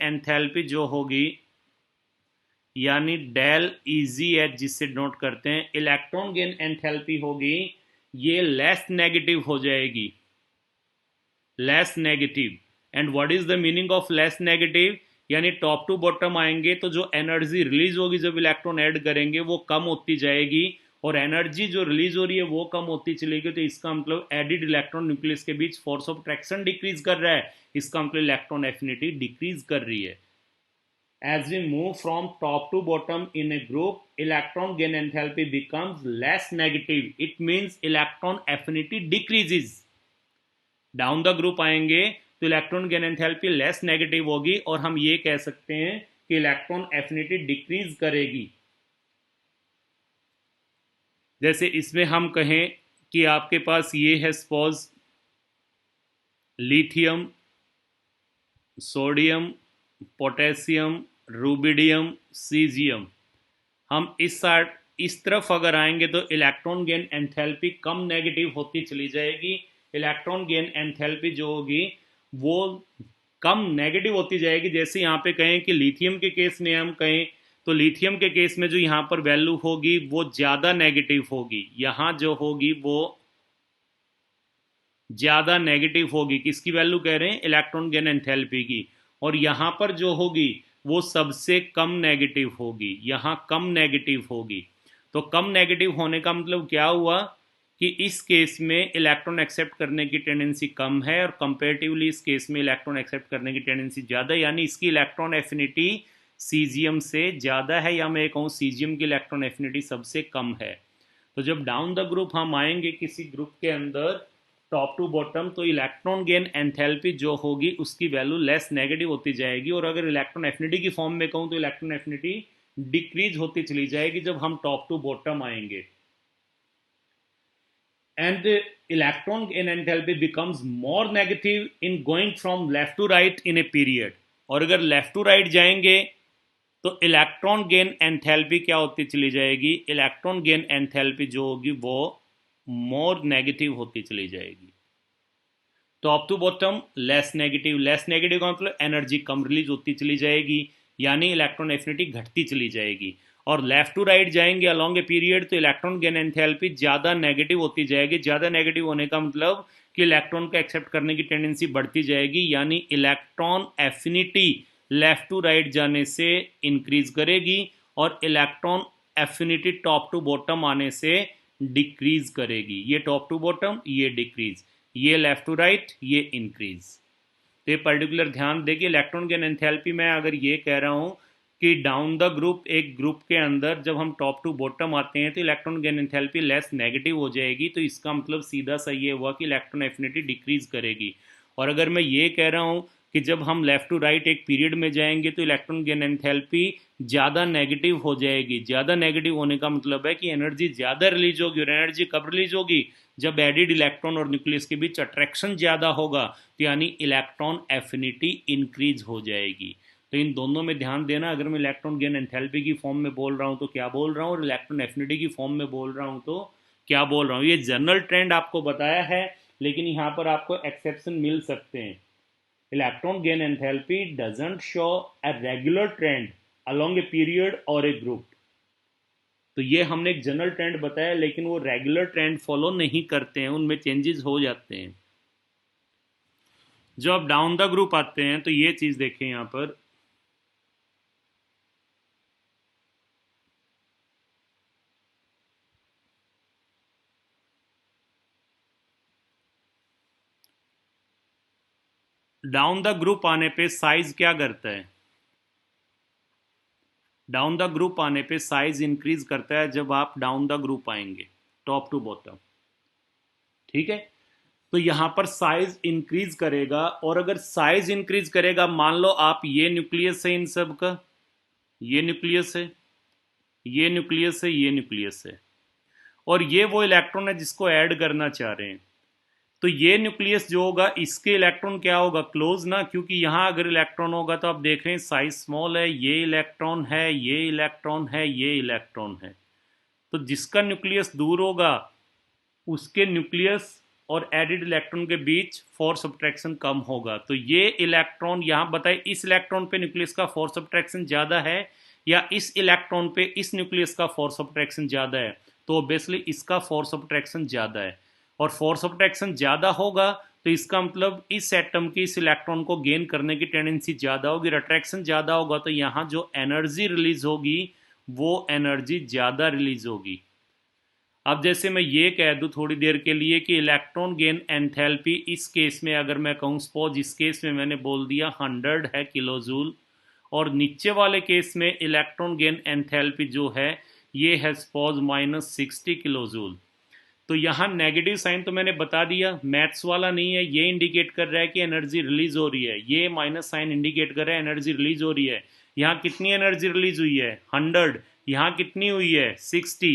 एंथैल्पी जो होगी यानी डेल इजी एच जिससे नोट करते हैं, इलेक्ट्रॉन गेन एंथैल्पी होगी ये लेस नेगेटिव हो जाएगी, less negative. And what is the meaning of less negative, यानी टॉप टू बॉटम आएंगे तो जो एनर्जी रिलीज होगी जब इलेक्ट्रॉन ऐड करेंगे वो कम होती जाएगी, और एनर्जी जो रिलीज हो रही है वो कम होती चलेगी। तो इसका मतलब एडिड इलेक्ट्रॉन न्यूक्लियस के बीच फोर्स ऑफ अट्रैक्शन डिक्रीज कर रहा है, इसका मतलब इलेक्ट्रॉन एफिनिटी डिक्रीज कर रही है। As we move from top to bottom in a group, electron gain enthalpy becomes less negative. It means electron affinity decreases. Down the group आएंगे तो electron gain enthalpy less negative होगी, और हम ये कह सकते हैं कि इलेक्ट्रॉन एफिनिटी डिक्रीज करेगी। जैसे इसमें हम कहें कि आपके पास ये है suppose lithium, sodium, potassium, rubidium, caesium. हम इस तरफ अगर आएंगे तो इलेक्ट्रॉन गेन एंथैल्पी कम नेगेटिव होती चली जाएगी। इलेक्ट्रॉन गेन एंथैल्पी जो होगी वो कम नेगेटिव होती जाएगी। जैसे यहाँ पे कहें कि लिथियम के केस में हम कहें तो लिथियम के केस में जो यहाँ पर वैल्यू होगी वो ज़्यादा नेगेटिव होगी, यहाँ जो होगी वो ज़्यादा नेगेटिव होगी। किसकी वैल्यू कह रहे हैं, इलेक्ट्रॉन गेन एंथैल्पी की। और यहाँ पर जो होगी वो सबसे कम नेगेटिव होगी, यहाँ कम नेगेटिव होगी। तो कम नेगेटिव होने का मतलब क्या हुआ कि इस केस में इलेक्ट्रॉन एक्सेप्ट करने की टेंडेंसी कम है, और कंपेरेटिवली इस केस में इलेक्ट्रॉन एक्सेप्ट करने की टेंडेंसी ज़्यादा, यानी इसकी इलेक्ट्रॉन एफिनिटी सीजियम से ज़्यादा है, या मैं कहूँ सीजियम की इलेक्ट्रॉन एफिनिटी सबसे कम है। तो जब डाउन द ग्रुप हम आएंगे किसी ग्रुप के अंदर टॉप टू बॉटम, तो इलेक्ट्रॉन गेन एंथैल्पी जो होगी उसकी वैल्यू लेस नेगेटिव होती जाएगी, और अगर इलेक्ट्रॉन एफिनिटी की फॉर्म में कहूँ तो इलेक्ट्रॉन एफिनिटी डिक्रीज होती चली जाएगी जब हम टॉप टू बॉटम आएंगे। And electron gain enthalpy becomes more negative in going from left to right in a period. और अगर लेफ्ट टू राइट जाएंगे तो इलेक्ट्रॉन गेन एंथैल्पी क्या होती चली जाएगी, इलेक्ट्रॉन गेन एंथैल्पी जो होगी वो मोर नेगेटिव होती चली जाएगी। Top to bottom less negative, less negative का मतलब एनर्जी कम रिलीज होती चली जाएगी, यानी इलेक्ट्रॉन एफिनिटी घटती चली जाएगी। और लेफ्ट टू राइट जाएंगे अलोंग ए पीरियड तो इलेक्ट्रॉन गेन एंथैल्पी ज़्यादा नेगेटिव होती जाएगी। ज़्यादा नेगेटिव होने का मतलब कि इलेक्ट्रॉन को एक्सेप्ट करने की टेंडेंसी बढ़ती जाएगी, यानी electron affinity left to right जाने से इंक्रीज करेगी, और electron affinity top to bottom आने से डिक्रीज करेगी। ये टॉप टू बॉटम, ये डिक्रीज, ये लेफ्ट टू राइट, ये इंक्रीज। तो ये पर्टिकुलर ध्यान देखिए, इलेक्ट्रॉन गेन एंथैल्पी में अगर ये कह रहा हूँ कि डाउन द ग्रुप, एक ग्रुप के अंदर जब हम टॉप टू बॉटम आते हैं तो electron gain enthalpy less negative हो जाएगी, तो इसका मतलब सीधा सा ये हुआ कि इलेक्ट्रॉन एफिनिटी डिक्रीज करेगी। और अगर मैं ये कह रहा हूँ कि जब हम लेफ्ट टू राइट एक पीरियड में जाएंगे तो इलेक्ट्रॉन गेन एंथैल्पी ज़्यादा नेगेटिव हो जाएगी। ज़्यादा नेगेटिव होने का मतलब है कि एनर्जी ज़्यादा रिलीज होगी, और एनर्जी कब रिलीज होगी? जब एडिड इलेक्ट्रॉन और न्यूक्लियस के बीच अट्रैक्शन ज़्यादा होगा, तो यानी इलेक्ट्रॉन एफिनिटी इंक्रीज हो जाएगी। तो इन दोनों में ध्यान देना, अगर मैं इलेक्ट्रॉन गेन एंथैल्पी की फॉर्म में बोल रहा हूँ तो क्या बोल रहा हूँ, और इलेक्ट्रॉन एफिनिटी की फॉर्म में बोल रहा हूँ तो क्या बोल रहा हूँ। ये जनरल ट्रेंड आपको बताया है, लेकिन यहाँ पर आपको एक्सेप्शन मिल सकते हैं। Electron gain enthalpy doesn't show a regular trend along a period और ए ग्रुप। तो ये हमने एक जनरल ट्रेंड बताया, लेकिन वो रेगुलर ट्रेंड फॉलो नहीं करते हैं, उनमें चेंजेस हो जाते हैं। जब आप डाउन द ग्रुप आते हैं तो ये चीज देखें यहां पर, डाउन द ग्रुप आने पे साइज क्या करता है? डाउन द ग्रुप आने पे साइज इंक्रीज करता है जब आप डाउन द ग्रुप आएंगे टॉप टू बॉटम, ठीक है। तो यहां पर साइज इंक्रीज करेगा, और अगर साइज इंक्रीज करेगा, मान लो आप ये न्यूक्लियस है इन सब का, ये न्यूक्लियस है, ये न्यूक्लियस है, ये न्यूक्लियस है, और ये वो इलेक्ट्रॉन है जिसको ऐड करना चाह रहे हैं। तो ये न्यूक्लियस जो होगा, इसके इलेक्ट्रॉन क्या होगा? क्लोज ना, क्योंकि यहां अगर इलेक्ट्रॉन होगा तो आप देख रहे हैं साइज स्मॉल है, ये इलेक्ट्रॉन है, ये इलेक्ट्रॉन है, ये इलेक्ट्रॉन है। तो जिसका न्यूक्लियस दूर होगा उसके न्यूक्लियस और एडिड इलेक्ट्रॉन के बीच फोर्स अट्रैक्शन कम होगा। तो ये इलेक्ट्रॉन यहां बताए, इस इलेक्ट्रॉन पे न्यूक्लियस का फोर्स अट्रैक्शन ज्यादा है या इस इलेक्ट्रॉन पे इस न्यूक्लियस का फोर्स अट्रैक्शन ज्यादा है? तो ऑब्वियसली इसका फोर्स अट्रैक्शन ज्यादा है, और फोर्स अट्रैक्शन ज्यादा होगा तो इसका मतलब इस एटम की इस इलेक्ट्रॉन को गेन करने की टेंडेंसी ज्यादा होगी, अट्रैक्शन ज्यादा होगा, तो यहां जो एनर्जी रिलीज होगी वो एनर्जी ज्यादा रिलीज होगी। अब जैसे मैं ये कह दूं थोड़ी देर के लिए कि इलेक्ट्रॉन गेन एंथैल्पी, इस केस में अगर मैं कहूं, सपोज इस केस में मैंने बोल दिया 100 है किलोजूल, और नीचे वाले केस में इलेक्ट्रॉन गेन एंथैल्पी जो है ये है सपोज -60 किलोजूल। तो यहाँ नेगेटिव साइन तो मैंने बता दिया, मैथ्स वाला नहीं है, ये इंडिकेट कर रहा है कि एनर्जी रिलीज हो रही है, ये माइनस साइन इंडिकेट कर रहा है एनर्जी रिलीज हो रही है। यहाँ कितनी एनर्जी रिलीज हुई है? 100। यहाँ कितनी हुई है? 60।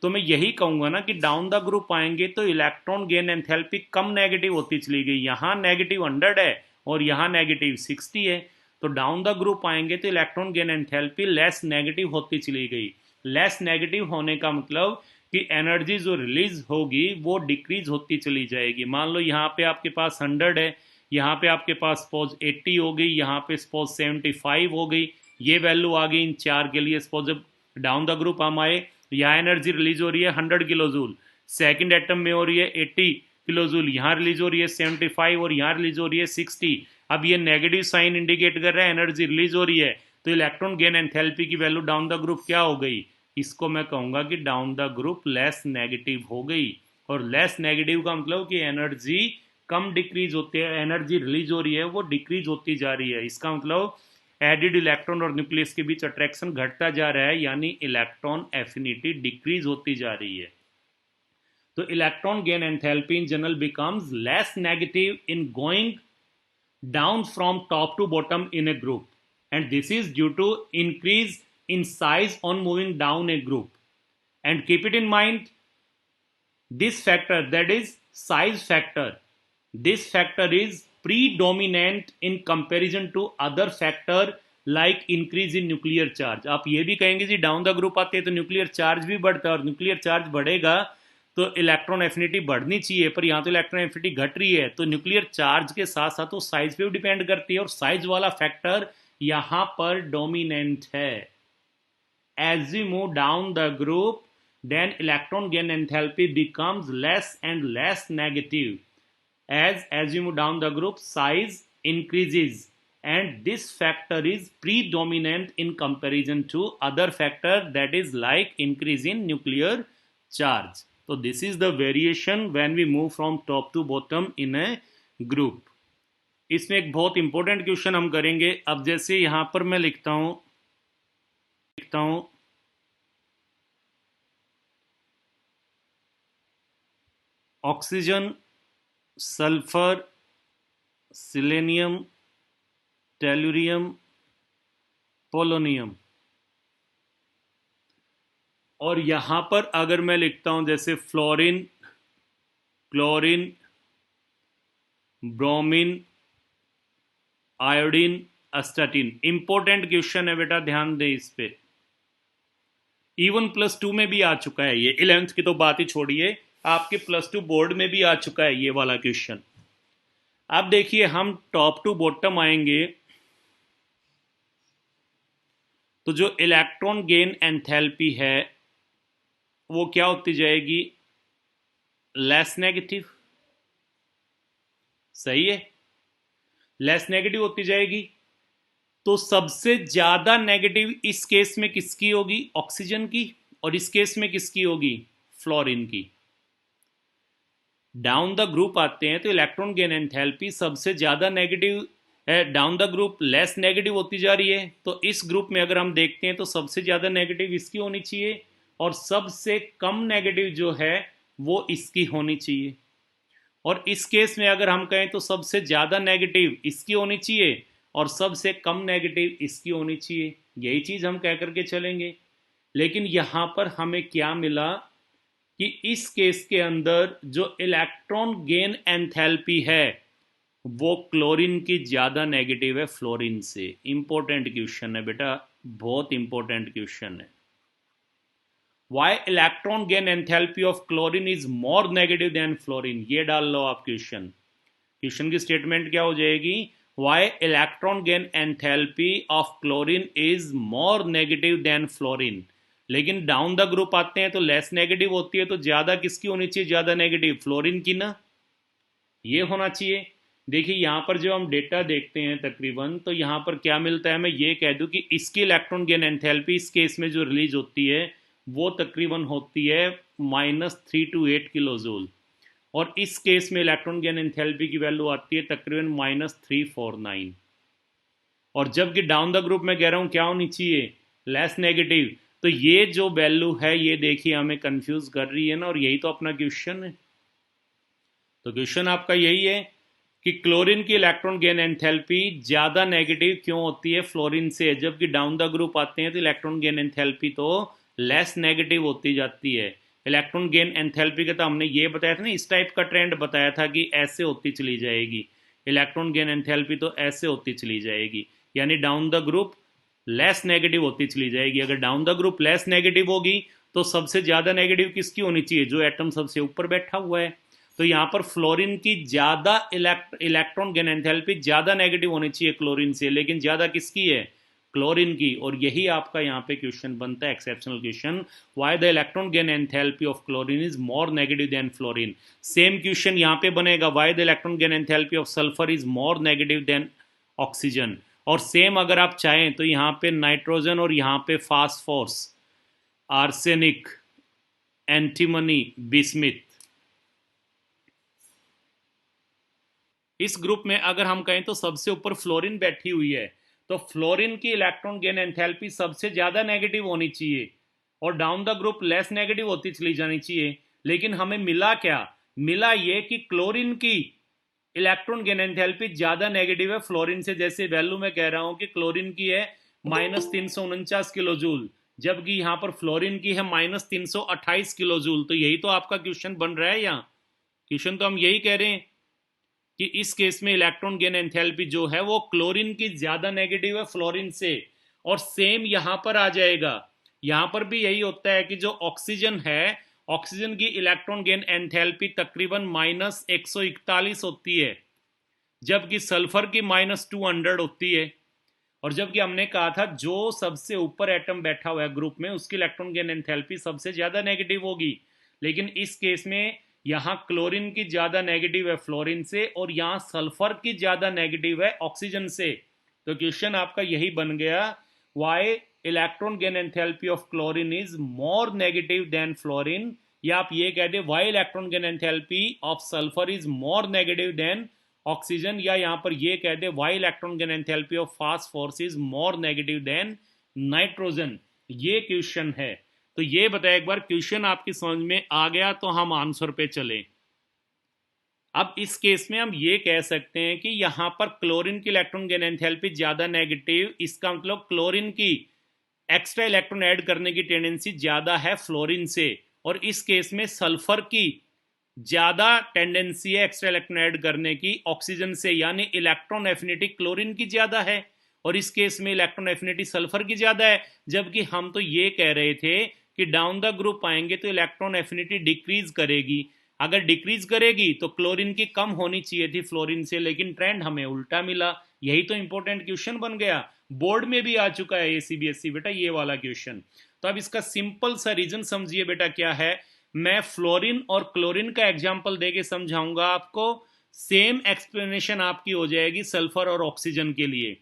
तो मैं यही कहूंगा ना कि डाउन द ग्रुप आएंगे तो इलेक्ट्रॉन गेन एंथैल्पी कम नेगेटिव होती चली गई। यहाँ नेगेटिव 100 है और यहाँ नेगेटिव 60 है, तो डाउन द ग्रुप आएंगे तो electron gain enthalpy less negative होती चली गई। लेस नेगेटिव होने का मतलब कि एनर्जी जो रिलीज होगी वो डिक्रीज होती चली जाएगी। मान लो यहाँ पे आपके पास 100 है, यहाँ पे आपके पास सपोज 80 हो गई, यहाँ पे सपोज 75 हो गई, ये वैल्यू आ गई इन चार के लिए। सपोज जब डाउन द ग्रुप हम आए, यहाँ एनर्जी रिलीज हो रही है 100 किलोजूल, सेकंड एटम में हो रही है 80 किलोजूल, यहाँ रिलीज हो रही है 75 और यहाँ रिलीज हो रही है 60। अब ये नेगेटिव साइन इंडिकेट कर रहा है एनर्जी रिलीज हो रही है, तो इलेक्ट्रॉन गेन एंथैल्पी की वैल्यू डाउन द ग्रुप क्या हो गई? इसको मैं कहूंगा कि down the group less negative हो गई। और लेस नेगेटिव का मतलब कि एनर्जी कम डिक्रीज होती है, एनर्जी रिलीज हो रही है वो डिक्रीज होती जा रही है। इसका मतलब एडिड इलेक्ट्रॉन और न्यूक्लियस के बीच अट्रैक्शन घटता जा रहा है, यानी इलेक्ट्रॉन एफिनिटी डिक्रीज होती जा रही है। तो electron gain enthalpy in general becomes less negative in going down from top to bottom in a group, and this is due to increase in size on moving down a group. And keep it in mind, this factor, that is size factor, this factor is predominant in comparison to other factor like increase in nuclear charge. आप ये भी कहेंगे जी down the group आते हैं तो nuclear charge भी बढ़ता है, और न्यूक्लियर चार्ज बढ़ेगा तो इलेक्ट्रॉन एफिनिटी बढ़नी चाहिए, पर यहाँ तो इलेक्ट्रॉन एफिनिटी घट रही है। तो न्यूक्लियर चार्ज के साथ साथ वो साइज पे भी डिपेंड करती है, और साइज वाला फैक्टर यहाँ पर डोमिनेंट है। As we move down the group, then electron gain enthalpy becomes less and less negative as you move down the group, size increases, and this factor is predominant in comparison to other factor, that is like increase in nuclear charge. तो this is the variation when we move from top to bottom in a group. इसमें एक बहुत important question हम करेंगे। अब जैसे यहां पर मैं लिखता हूं oxygen, sulphur, selenium, tellurium, polonium, और यहां पर अगर मैं लिखता हूं जैसे fluorine, chlorine, bromine, iodine, astatine. Important question है बेटा, ध्यान दे इस पे। इवन +2 में भी आ चुका है ये, 11th की तो बात ही छोड़िए, आपके +2 बोर्ड में भी आ चुका है ये वाला क्वेश्चन। अब देखिए हम टॉप टू बॉटम आएंगे तो जो इलेक्ट्रॉन गेन एंथैल्पी है वो क्या होती जाएगी, लेस नेगेटिव। सही है, लेस नेगेटिव होती जाएगी। तो सबसे ज्यादा नेगेटिव इस केस में किसकी होगी, ऑक्सीजन की, और इस केस में किसकी होगी, फ्लोरीन की। डाउन द ग्रुप आते हैं तो इलेक्ट्रॉन गेन एंथैल्पी सबसे ज्यादा नेगेटिव है, down the group less negative होती जा रही है। तो इस ग्रुप में अगर हम देखते हैं तो सबसे ज्यादा नेगेटिव इसकी होनी चाहिए और सबसे कम नेगेटिव जो है वो इसकी होनी चाहिए। और इस केस में अगर हम कहें तो सबसे ज्यादा नेगेटिव इसकी होनी चाहिए और सबसे कम नेगेटिव इसकी होनी चाहिए। यही चीज हम कह करके चलेंगे। लेकिन यहां पर हमें क्या मिला कि इस केस के अंदर जो इलेक्ट्रॉन गेन एंथैल्पी है वो क्लोरीन की ज्यादा नेगेटिव है फ्लोरीन से। इंपॉर्टेंट क्वेश्चन है बेटा, बहुत इंपॉर्टेंट क्वेश्चन है। Why electron gain enthalpy of chlorine is more negative than fluorine? ये डाल लो आप क्वेश्चन। क्वेश्चन की स्टेटमेंट क्या हो जाएगी, Why electron gain enthalpy of chlorine is more negative than fluorine? लेकिन डाउन द ग्रुप आते हैं तो लेस नेगेटिव होती है, तो ज्यादा किसकी होनी चाहिए, ज्यादा नेगेटिव फ्लोरीन की ना, ये होना चाहिए। देखिए यहां पर जो हम डेटा देखते हैं तकरीबन, तो यहां पर क्या मिलता है, मैं ये कह दूं कि इसकी इलेक्ट्रॉन गेन एंथैल्पी इस केस में जो रिलीज होती है वो तकरीबन होती है -3 to 8 किलो जूल, और इस केस में इलेक्ट्रॉन गेन एंथैल्पी की वैल्यू आती है तकरीबन -349। और जबकि डाउन द ग्रुप में कह रहा हूं क्या होनी चाहिए, लेस नेगेटिव। तो ये जो वैल्यू है ये देखिए हमें कंफ्यूज कर रही है ना, और यही तो अपना क्वेश्चन है। तो क्वेश्चन आपका यही है कि क्लोरीन की इलेक्ट्रॉन गेन एंथैल्पी ज्यादा नेगेटिव क्यों होती है फ्लोरीन से, जबकि डाउन द ग्रुप आते हैं तो इलेक्ट्रॉन गेन एंथैल्पी तो लेस नेगेटिव होती जाती है। इलेक्ट्रॉन गेन एंथैल्पी का तो हमने ये बताया था ना, इस टाइप का ट्रेंड बताया था कि ऐसे होती चली जाएगी, इलेक्ट्रॉन गेन एंथैल्पी तो ऐसे होती चली जाएगी, यानी down the group less negative होती चली जाएगी। अगर down the group less negative होगी तो सबसे ज्यादा नेगेटिव किसकी होनी चाहिए, जो एटम सबसे ऊपर बैठा हुआ है। तो यहां पर फ्लोरीन की ज्यादा इलेक्ट्रॉन गेन एंथैल्पी ज्यादा नेगेटिव होनी चाहिए क्लोरीन से, लेकिन ज्यादा किसकी है, क्लोरीन की। और यही आपका यहां पे क्वेश्चन बनता है, exceptional question, why the electron gain enthalpy of chlorine is more negative than fluorine. Same question यहां पे बनेगा, why the electron gain enthalpy of sulphur is more negative than oxygen. और सेम अगर आप चाहें तो यहां पे नाइट्रोजन और यहां पे फास्फोरस, आर्सेनिक, एंटीमनी, बिस्मिथ, इस ग्रुप में अगर हम कहें तो सबसे ऊपर फ्लोरीन बैठी हुई है, तो फ्लोरीन की इलेक्ट्रॉन गेन एंथैल्पी सबसे ज्यादा नेगेटिव होनी चाहिए और down the group less negative होती चली जानी चाहिए। लेकिन हमें मिला क्या, मिला ये कि क्लोरीन की इलेक्ट्रॉन गेन एंथैल्पी ज्यादा नेगेटिव है फ्लोरीन से। जैसे वैल्यू मैं कह रहा हूं कि क्लोरीन की है -349 किलो जूल, जबकि यहां पर फ्लोरीन की है -328 किलो जूल। तो यही तो आपका क्वेश्चन बन रहा है, यहाँ क्वेश्चन तो हम यही कह रहे हैं कि इस केस में इलेक्ट्रॉन गेन एंथैल्पी जो है वो क्लोरीन की ज्यादा नेगेटिव है फ्लोरीन से। और सेम यहां पर आ जाएगा, यहां पर भी यही होता है कि जो ऑक्सीजन है, ऑक्सीजन की इलेक्ट्रॉन गेन एंथैल्पी तकरीबन -141 होती है, जबकि सल्फर की -200 होती है। और जबकि हमने कहा था जो सबसे ऊपर एटम बैठा हुआ है ग्रुप में उसकी इलेक्ट्रॉन गेन एंथैल्पी सबसे ज्यादा नेगेटिव होगी, लेकिन इस केस में यहां क्लोरीन की ज्यादा नेगेटिव है फ्लोरीन से और यहां सल्फर की ज्यादा नेगेटिव है ऑक्सीजन से। तो क्वेश्चन आपका यही बन गया, why electron gain enthalpy of chlorine is more negative than fluorine, या आप ये कह दें why electron gain enthalpy of sulphur is more negative than oxygen, या यहां पर ये कह दे why electron gain enthalpy of phosphorus is more negative than nitrogen. ये क्वेश्चन है। तो ये बताया, एक बार क्वेश्चन आपकी समझ में आ गया तो हम आंसर पे चले। अब इस केस में हम ये कह सकते हैं कि यहां पर क्लोरीन की इलेक्ट्रॉन गेन एंथैल्पी ज्यादा नेगेटिव, इसका मतलब क्लोरीन की एक्स्ट्रा इलेक्ट्रॉन ऐड करने की टेंडेंसी ज्यादा है फ्लोरीन से, और इस केस में सल्फर की ज्यादा टेंडेंसी है एक्स्ट्रा इलेक्ट्रॉन ऐड करने की ऑक्सीजन से, यानी इलेक्ट्रॉन एफिनिटी क्लोरीन की ज्यादा है और इस केस में इलेक्ट्रॉन एफिनिटी सल्फर की ज्यादा है। जबकि हम तो ये कह रहे थे कि डाउन द ग्रुप आएंगे तो इलेक्ट्रॉन एफिनिटी डिक्रीज करेगी, अगर डिक्रीज करेगी तो क्लोरीन की कम होनी चाहिए थी फ्लोरीन से, लेकिन ट्रेंड हमें उल्टा मिला। यही तो इंपॉर्टेंट क्वेश्चन बन गया, बोर्ड में भी आ चुका है ACBSE बेटा ये वाला क्वेश्चन। तो अब इसका सिंपल सा रीजन समझिए बेटा क्या है। मैं फ्लोरीन और क्लोरीन का एग्जाम्पल देके समझाऊंगा आपको, सेम एक्सप्लेनेशन आपकी हो जाएगी सल्फर और ऑक्सीजन के लिए।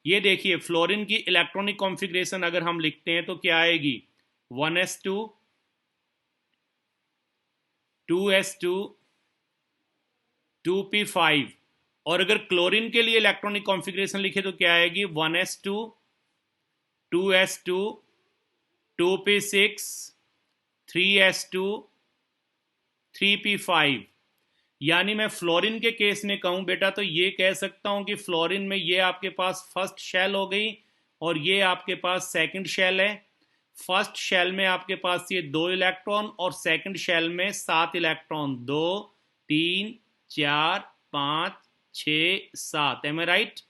ये देखिए फ्लोरीन की इलेक्ट्रॉनिक कॉन्फ़िगरेशन अगर हम लिखते हैं तो क्या आएगी, 1s2 2s2 2p5, और अगर क्लोरीन के लिए इलेक्ट्रॉनिक कॉन्फ़िगरेशन लिखे तो क्या आएगी, 1s2 2s2 2p6 3s2 3p5। यानी मैं फ्लोरीन के केस में कहूं बेटा तो ये कह सकता हूं कि फ्लोरीन में ये आपके पास फर्स्ट शेल हो गई और ये आपके पास सेकंड शेल है। फर्स्ट शेल में आपके पास ये 2 इलेक्ट्रॉन और सेकंड शेल में 7 इलेक्ट्रॉन, 2 3 4 5 6 7, एम आई राइट।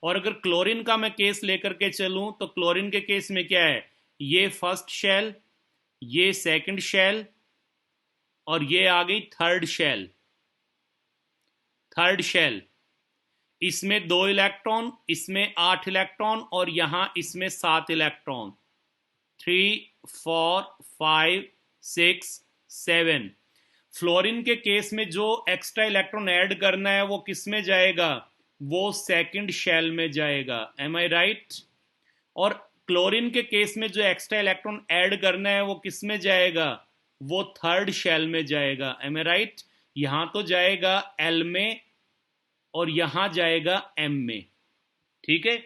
और अगर क्लोरीन का मैं केस लेकर के चलूं तो क्लोरीन के केस में क्या है, ये फर्स्ट शेल, ये सेकंड शेल और ये आ गई थर्ड शेल। थर्ड शेल इसमें 2 इलेक्ट्रॉन, इसमें 8 इलेक्ट्रॉन और यहां इसमें 7 इलेक्ट्रॉन, 3 4 5 6 7। फ्लोरीन के केस में जो एक्स्ट्रा इलेक्ट्रॉन ऐड करना है वो किस में जाएगा, वो सेकंड शेल में जाएगा, एम आई राइट। और क्लोरीन के केस में जो एक्स्ट्रा इलेक्ट्रॉन ऐड करना है वो किस में जाएगा, वो थर्ड शेल में जाएगा, एम आई राइट। यहां तो जाएगा एल में और यहां जाएगा एम में, ठीक है।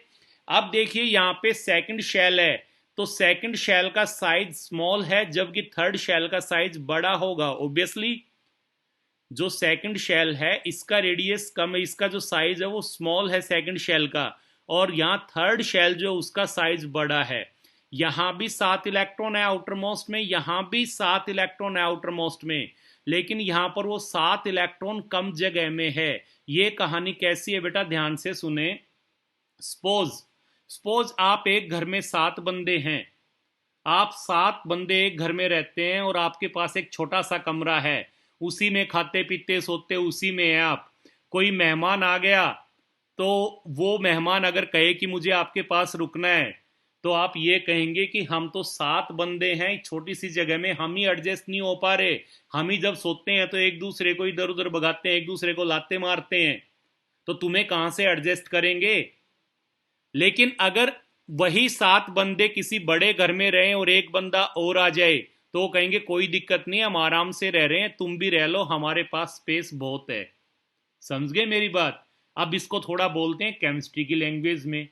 अब देखिए यहां पे सेकंड शेल है तो सेकंड शेल का साइज स्मॉल है जबकि थर्ड शेल का साइज बड़ा होगा। ऑब्वियसली जो सेकंड शेल है इसका रेडियस कम है, इसका जो साइज है वो स्मॉल है सेकंड शेल का, और यहाँ थर्ड शेल जो उसका साइज बड़ा है। यहां भी 7 इलेक्ट्रॉन है आउटर मोस्ट में, यहां भी 7 इलेक्ट्रॉन है आउटर मोस्ट में, लेकिन यहां पर वो 7 इलेक्ट्रॉन कम जगह में है। ये कहानी कैसी है बेटा, ध्यान से सुने। सपोज आप एक घर में 7 बंदे हैं, आप 7 बंदे एक घर में रहते हैं और आपके पास एक छोटा सा कमरा है, उसी में खाते पीते सोते उसी में है आप। कोई मेहमान आ गया तो वो मेहमान अगर कहे कि मुझे आपके पास रुकना है तो आप ये कहेंगे कि हम तो 7 बंदे हैं, छोटी सी जगह में हम ही एडजस्ट नहीं हो पा रहे, हम ही जब सोते हैं तो एक दूसरे को इधर उधर भगाते हैं, एक दूसरे को लाते मारते हैं, तो तुम्हें कहां से एडजस्ट करेंगे। लेकिन अगर वही 7 बंदे किसी बड़े घर में रहे और एक बंदा और आ जाए तो वो कहेंगे कोई दिक्कत नहीं, हम आराम से रह रहे हैं, तुम भी रह लो, हमारे पास स्पेस बहुत है। समझ गए मेरी बात। अब इसको थोड़ा बोलते हैं केमिस्ट्री की लैंग्वेज में।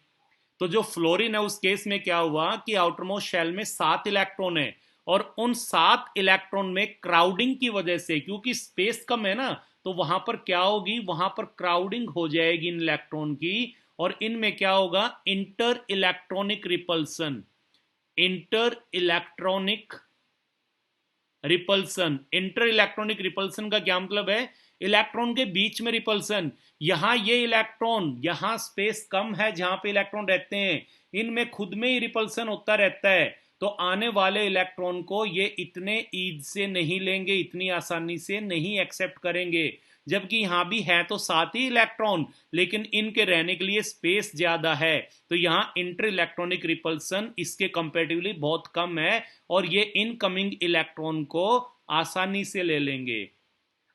तो जो फ्लोरीन है उस केस में क्या हुआ कि आउटरमोस्ट शेल में 7 इलेक्ट्रॉन है और उन 7 इलेक्ट्रॉन में क्राउडिंग की वजह से, क्योंकि स्पेस कम है ना, तो वहां पर क्या होगी, वहां पर क्राउडिंग हो जाएगी इन इलेक्ट्रॉन की, और इनमें क्या होगा, inter electronic repulsion. Inter electronic repulsion, inter electronic repulsion का क्या मतलब है, इलेक्ट्रॉन के बीच में रिपल्सन। यहां ये इलेक्ट्रॉन, यहां स्पेस कम है जहां पे इलेक्ट्रॉन रहते हैं, इनमें खुद में ही रिपल्सन होता रहता है, तो आने वाले इलेक्ट्रॉन को ये इतने ईज से नहीं लेंगे, इतनी आसानी से नहीं एक्सेप्ट करेंगे। जबकि यहां भी है तो 7 ही इलेक्ट्रॉन, लेकिन इनके रहने के लिए स्पेस ज्यादा है, तो यहां इंटर इलेक्ट्रॉनिक रिपल्सन इसके कंपैरेटिवली बहुत कम है और ये इनकमिंग इलेक्ट्रॉन को आसानी से ले लेंगे।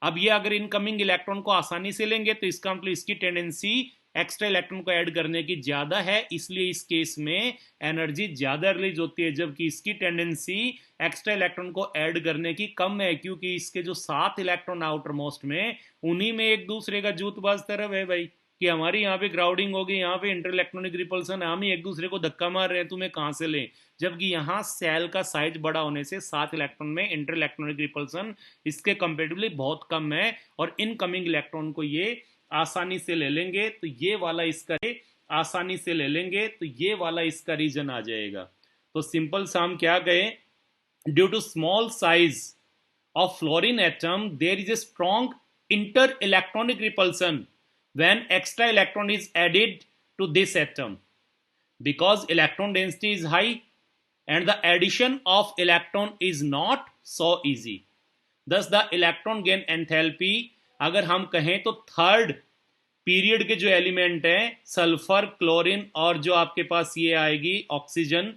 अब ये अगर इनकमिंग इलेक्ट्रॉन को आसानी से लेंगे तो इसका मतलब इसकी टेंडेंसी एक्स्ट्रा इलेक्ट्रॉन को ऐड करने की ज्यादा है, इसलिए इस केस में एनर्जी ज्यादा रिलीज होती है, जबकि इसकी टेंडेंसी एक्स्ट्रा इलेक्ट्रॉन को ऐड करने की कम है, क्योंकि इसके जो 7 इलेक्ट्रॉन आउटर मोस्ट में, उन्हीं में एक दूसरे का जूतबाज तरफ है भाई, कि हमारी यहाँ पे क्राउडिंग होगी, यहाँ पे इंटर इलेक्ट्रॉनिक रिपल्सन, हम ही एक दूसरे को धक्का मार रहे हैं, तुम्हें कहाँ से लें। जबकि यहाँ सेल का साइज बड़ा होने से 7 इलेक्ट्रॉन में इंटर इलेक्ट्रॉनिक रिपल्सन इसके कंपेरेटिवली बहुत कम है, और इनकमिंग इलेक्ट्रॉन को ये आसानी से ले लेंगे, तो ये वाला इसका आसानी से ले लेंगे, तो ये वाला इसका रीजन आ जाएगा। तो सिंपल सा हम क्या गए, due to small size of fluorine atom there is a strong inter electronic repulsion when extra electron is added to this atom, because electron density is high and the addition of electron is not so easy, thus the electron gain enthalpy, अगर हम कहें तो third period के जो element हैं sulphur, chlorine और जो आपके पास ये आएगी ऑक्सीजन,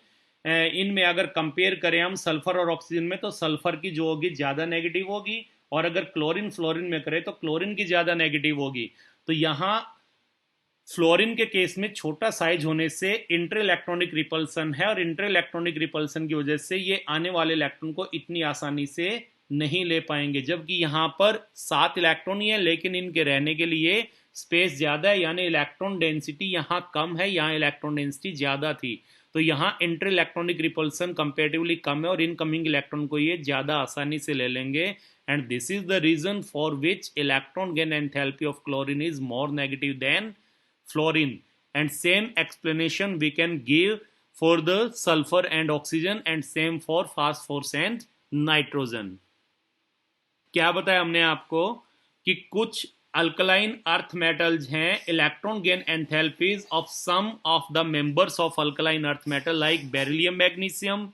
इनमें अगर कंपेयर करें हम सल्फर और ऑक्सीजन में, तो सल्फर की जो होगी ज़्यादा नेगेटिव होगी, और अगर क्लोरीन फ्लोरीन में करें तो क्लोरीन की ज़्यादा नेगेटिव होगी। तो यहाँ फ्लोरीन के केस में छोटा साइज होने से इंटर इलेक्ट्रॉनिक रिपल्सन है, और इंटर इलेक्ट्रॉनिक रिपल्सन की वजह से ये आने वाले इलेक्ट्रॉन को इतनी आसानी से नहीं ले पाएंगे, जबकि यहाँ पर 7 इलेक्ट्रॉन ही है, लेकिन इनके रहने के लिए स्पेस ज़्यादा है, यानी इलेक्ट्रॉन डेंसिटी यहाँ कम है, यहाँ इलेक्ट्रॉन डेंसिटी ज़्यादा थी, तो यहाँ इंटर इलेक्ट्रॉनिक रिपल्सन कंपेरेटिवली कम है, और इनकमिंग इलेक्ट्रॉन को ये ज़्यादा आसानी से ले लेंगे, and this is the reason for which electron gain enthalpy of chlorine is more negative than fluorine, and same explanation we can give for the sulphur and oxygen, and same for phosphorus and nitrogen. क्या बताया हमने आपको कि कुछ alkaline earth metals हैं, electron gain enthalpies of some of the members of alkaline earth metal like beryllium, magnesium,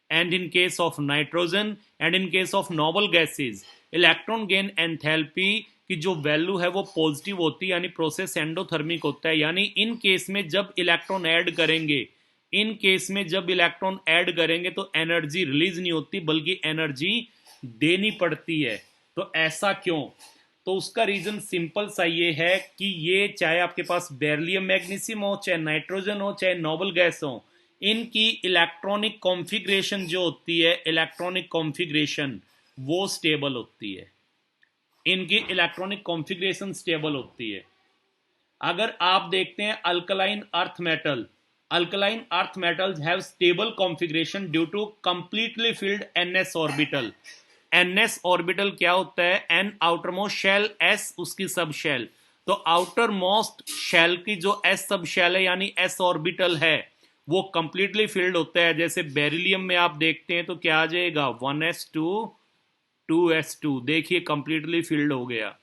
and in case of nitrogen and in case of noble gases electron gain enthalpy की जो value है वो positive होती है, यानी process endothermic होता है, यानी इन केस में जब इलेक्ट्रॉन ऐड करेंगे, इन केस में जब इलेक्ट्रॉन ऐड करेंगे तो एनर्जी रिलीज नहीं होती बल्कि एनर्जी देनी पड़ती है। तो ऐसा क्यों? तो उसका रीजन सिंपल सा ये है कि ये चाहे आपके पास बेरिलियम मैग्नीशियम हो, चाहे नाइट्रोजन हो, चाहे नोबल गैस हो, इनकी इलेक्ट्रॉनिक कॉन्फ़िगरेशन जो होती है, इलेक्ट्रॉनिक कॉन्फ़िगरेशन वो स्टेबल होती है, इनकी इलेक्ट्रॉनिक कॉन्फ़िगरेशन स्टेबल होती है। अगर आप देखते हैं alkaline earth metals have stable configuration due to completely filled ns orbital. ns orbital क्या होता है? n outermost shell, s उसकी सब शेल, तो आउटर मोस्ट शेल की जो s सब शेल है यानी s ऑर्बिटल है वो कंप्लीटली फिल्ड होता है। जैसे बेरिलियम में आप देखते हैं तो क्या आ जाएगा 1s2 2s2, देखिए कंप्लीटली फिल्ड हो गया।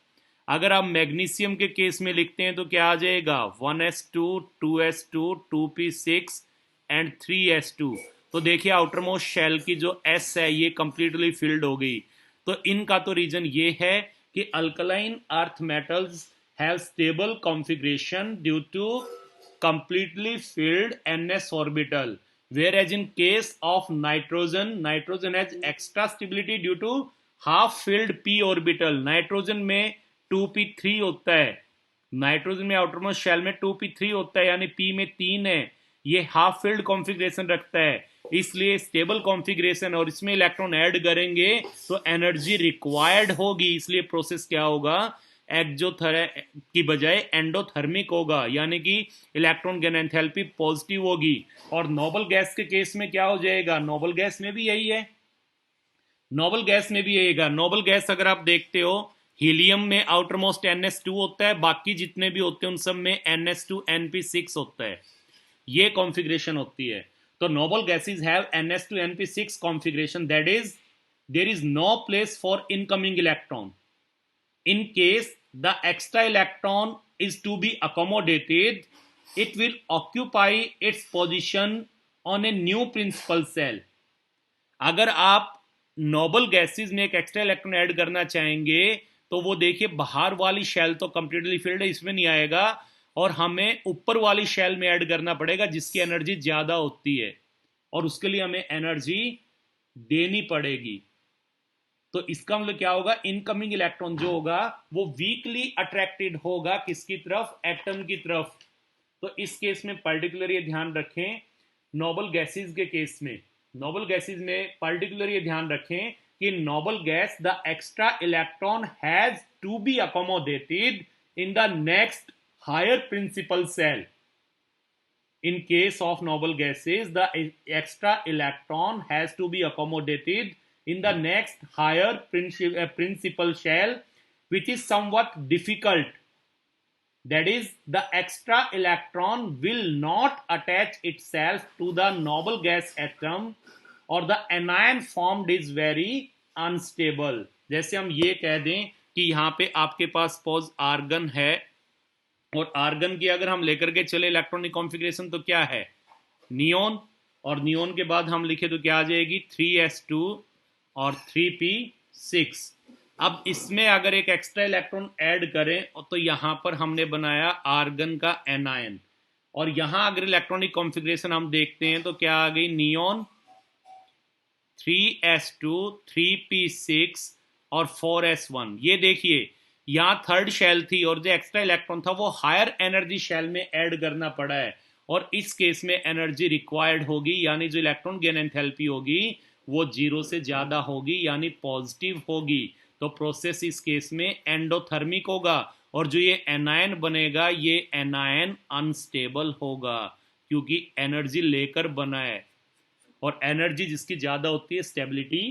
अगर आप मैग्नीशियम के केस में लिखते हैं तो क्या आ जाएगा 1s2 2s2 2p6 and 3s2, तो देखिए आउटर मोस्ट शेल की जो s है ये कंप्लीटली फिल्ड हो गई। तो इनका तो रीजन ये है कि alkaline earth metals have stable configuration due to completely filled ns orbital, whereas in case of nitrogen has extra stability due to half filled p orbital। Nitrogen में 2p3 होता है, नाइट्रोजन में आउटरमोस्ट शेल में 2p3 होता है यानी p में 3 है, ये हाफ फिल्ड कॉन्फ़िगरेशन रखता है, इसलिए स्टेबल कॉन्फ़िगरेशन, और इसमें इलेक्ट्रॉन ऐड करेंगे तो एनर्जी रिक्वायर्ड होगी, इसलिए प्रोसेस क्या होगा एक्सोथर की बजाय एंडोथर्मिक होगा, यानी कि इलेक्ट्रॉन गेन एंथैल्पी पॉजिटिव होगी। और नोबल गैस के केस में क्या हो जाएगा? नोबल गैस में भी यही है, नोबल गैस में भी यही है। नोबल गैस अगर आप देखते हो हीलियम में आउटर मोस्ट ns2 होता है, बाकी जितने भी होते हैं उन सब में ns2 np6 होता है, ये कॉन्फ़िगरेशन होती है। तो noble gases have ns2 np6 configuration, that is there is no place for incoming electron. In case the extra electron is to be accommodated, it will occupy its position on a new principal cell। अगर आप Nobel gases में एक extra electron add करना चाहेंगे तो वो देखिए बाहर वाली शेल तो कंप्लीटली फिल्ड है, इसमें नहीं आएगा, और हमें ऊपर वाली शेल में ऐड करना पड़ेगा जिसकी एनर्जी ज्यादा होती है, और उसके लिए हमें एनर्जी देनी पड़ेगी। तो इसका मतलब क्या होगा, इनकमिंग इलेक्ट्रॉन जो होगा वो वीकली अट्रैक्टेड होगा किसकी तरफ, एटम की तरफ। तो इस केस में पर्टिकुलर ये ध्यान रखें, नोबल गैसेस के केस में, नोबल गैसेस में पर्टिकुलर ये ध्यान रखें कि noble gas the extra electron has to be accommodated in the next higher principal shell. In case of noble gases, the extra electron has to be accommodated in the next higher principal shell, which is somewhat difficult. That is, the extra electron will not attach itself to the noble gas atom, or the anion formed is very unstable. जैसे हम ये कह दें कि यहाँ पे आपके पास suppose argon है, और आर्गन की अगर हम लेकर के चले इलेक्ट्रॉनिक कॉन्फ़िगरेशन तो क्या है, नियोन, और नियोन के बाद हम लिखे तो क्या आ जाएगी 3s2 और 3p6। अब इसमें अगर एक एक्स्ट्रा इलेक्ट्रॉन ऐड करें तो यहां पर हमने बनाया आर्गन का एनायन, और यहां अगर इलेक्ट्रॉनिक कॉन्फ़िगरेशन हम देखते हैं तो क्या आ गई, नियोन 3s2 3p6 और 4s1। ये देखिए यहाँ थर्ड शेल थी और जो एक्स्ट्रा इलेक्ट्रॉन था वो हायर एनर्जी शेल में ऐड करना पड़ा है, और इस केस में एनर्जी रिक्वायर्ड होगी, यानी जो इलेक्ट्रॉन गेन एंथैल्पी होगी वो 0 से ज्यादा होगी, यानी पॉजिटिव होगी। तो प्रोसेस इस केस में एंडोथर्मिक होगा, और जो ये एनायन बनेगा ये एनायन अनस्टेबल होगा, क्योंकि एनर्जी लेकर बना है, और एनर्जी जिसकी ज्यादा होती है स्टेबिलिटी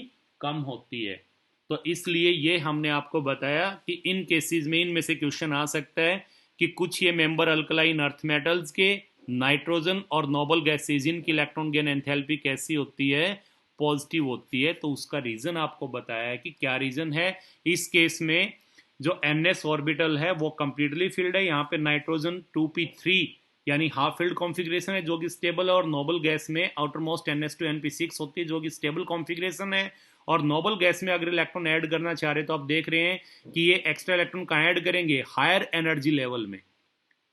कम होती है। तो इसलिए ये हमने आपको बताया कि इन केसेस में इनमें से क्वेश्चन आ सकता है कि कुछ ये मेंबर अल्कलाइन अर्थ मेटल्स के, नाइट्रोजन और नोबल गैसेज, इनकी इलेक्ट्रॉन गेन एंथैल्पी कैसी होती है, पॉजिटिव होती है। तो उसका रीजन आपको बताया है कि क्या रीजन है। इस केस में जो ns ऑर्बिटल है वो कंप्लीटली फिल्ड है, यहाँ पे नाइट्रोजन 2p3 यानी हाफ फिल्ड कॉन्फ़िगरेशन है जो कि स्टेबल है, और नोबल गैस में आउटर मोस्ट ns2 np6 होती है जो कि स्टेबल कॉन्फ़िगरेशन है। और नोबल गैस में अगर इलेक्ट्रॉन ऐड करना चाह रहे तो आप देख रहे हैं कि ये एक्स्ट्रा इलेक्ट्रॉन कहाँ ऐड करेंगे, हायर एनर्जी लेवल में,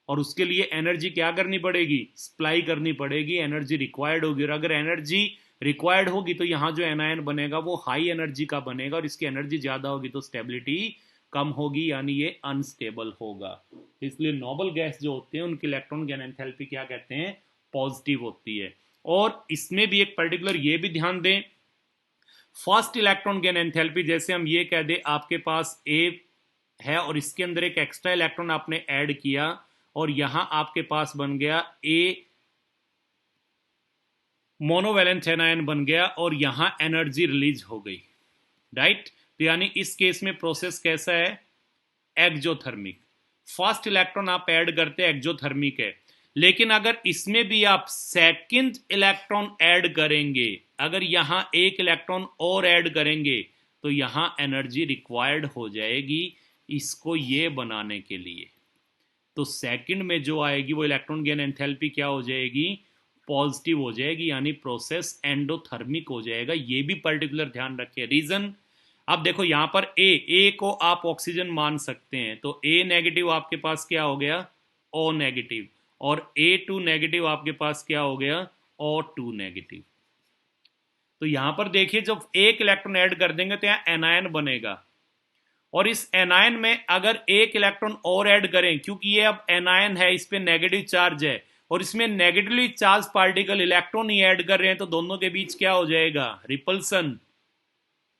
और उसके लिए एनर्जी क्या करनी पड़ेगी, सप्लाई करनी पड़ेगी, एनर्जी रिक्वायर्ड होगी। और अगर एनर्जी रिक्वायर्ड होगी तो यहाँ जो एनायन बनेगा वो हाई एनर्जी का बनेगा, और इसकी एनर्जी ज्यादा होगी तो स्टेबिलिटी कम होगी, यानी ये अनस्टेबल होगा। इसलिए नोबल गैस जो होते हैं उनकी इलेक्ट्रॉन गेन एंथैल्पी क्या कहते हैं, पॉजिटिव होती है। और इसमें भी एक पर्टिकुलर ये भी ध्यान दें, फर्स्ट इलेक्ट्रॉन गेन एंथैल्पी, जैसे हम ये कह दें आपके पास ए है और इसके अंदर एक एक्स्ट्रा इलेक्ट्रॉन आपने ऐड किया, और यहां आपके पास बन गया ए मोनोवैलेंट एनायन बन गया, और यहां एनर्जी रिलीज हो गई, राइट। तो यानी इस केस में प्रोसेस कैसा है, एक्जोथर्मिक। फर्स्ट इलेक्ट्रॉन आप ऐड करते हैं, एक्जोथर्मिक है। लेकिन अगर इसमें भी आप सेकंड इलेक्ट्रॉन ऐड करेंगे, अगर यहां एक इलेक्ट्रॉन और ऐड करेंगे तो यहां एनर्जी रिक्वायर्ड हो जाएगी इसको ये बनाने के लिए। तो सेकंड में जो आएगी वो इलेक्ट्रॉन गेन एंथैल्पी क्या हो जाएगी, पॉजिटिव हो जाएगी, यानी प्रोसेस एंडोथर्मिक हो जाएगा। ये भी पर्टिकुलर ध्यान रखिए। रीजन, अब देखो यहां पर ए को आप ऑक्सीजन मान सकते हैं, तो ए नेगेटिव आपके पास क्या हो गया, ओ नेगेटिव, और A2 नेगेटिव आपके पास क्या हो गया, O2 नेगेटिव। तो यहां पर देखिए जब एक इलेक्ट्रॉन ऐड कर देंगे तो यहां एनायन बनेगा, और इस एनायन में अगर एक इलेक्ट्रॉन और ऐड करें, क्योंकि ये अब एनायन है, इस पे नेगेटिव चार्ज है, और इसमें नेगेटिवली चार्ज पार्टिकल इलेक्ट्रॉन ही ऐड कर रहे हैं, तो दोनों के बीच क्या हो जाएगा, रिपल्सन।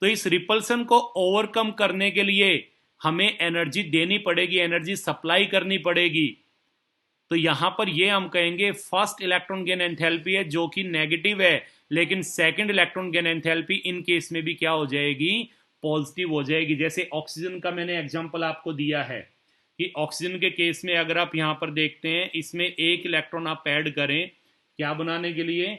तो इस रिपल्सन को ओवरकम करने के लिए हमें एनर्जी देनी पड़ेगी, एनर्जी सप्लाई करनी पड़ेगी। तो यहां पर ये हम कहेंगे फर्स्ट इलेक्ट्रॉन गेन एंथैल्पी है जो कि नेगेटिव है, लेकिन second electron gain enthalpy in case में भी क्या हो जाएगी, पॉजिटिव हो जाएगी। जैसे ऑक्सीजन का मैंने एग्जांपल आपको दिया है कि ऑक्सीजन के केस में अगर आप यहां पर देखते हैं, इसमें एक इलेक्ट्रॉन आप ऐड करें क्या बनाने के लिए,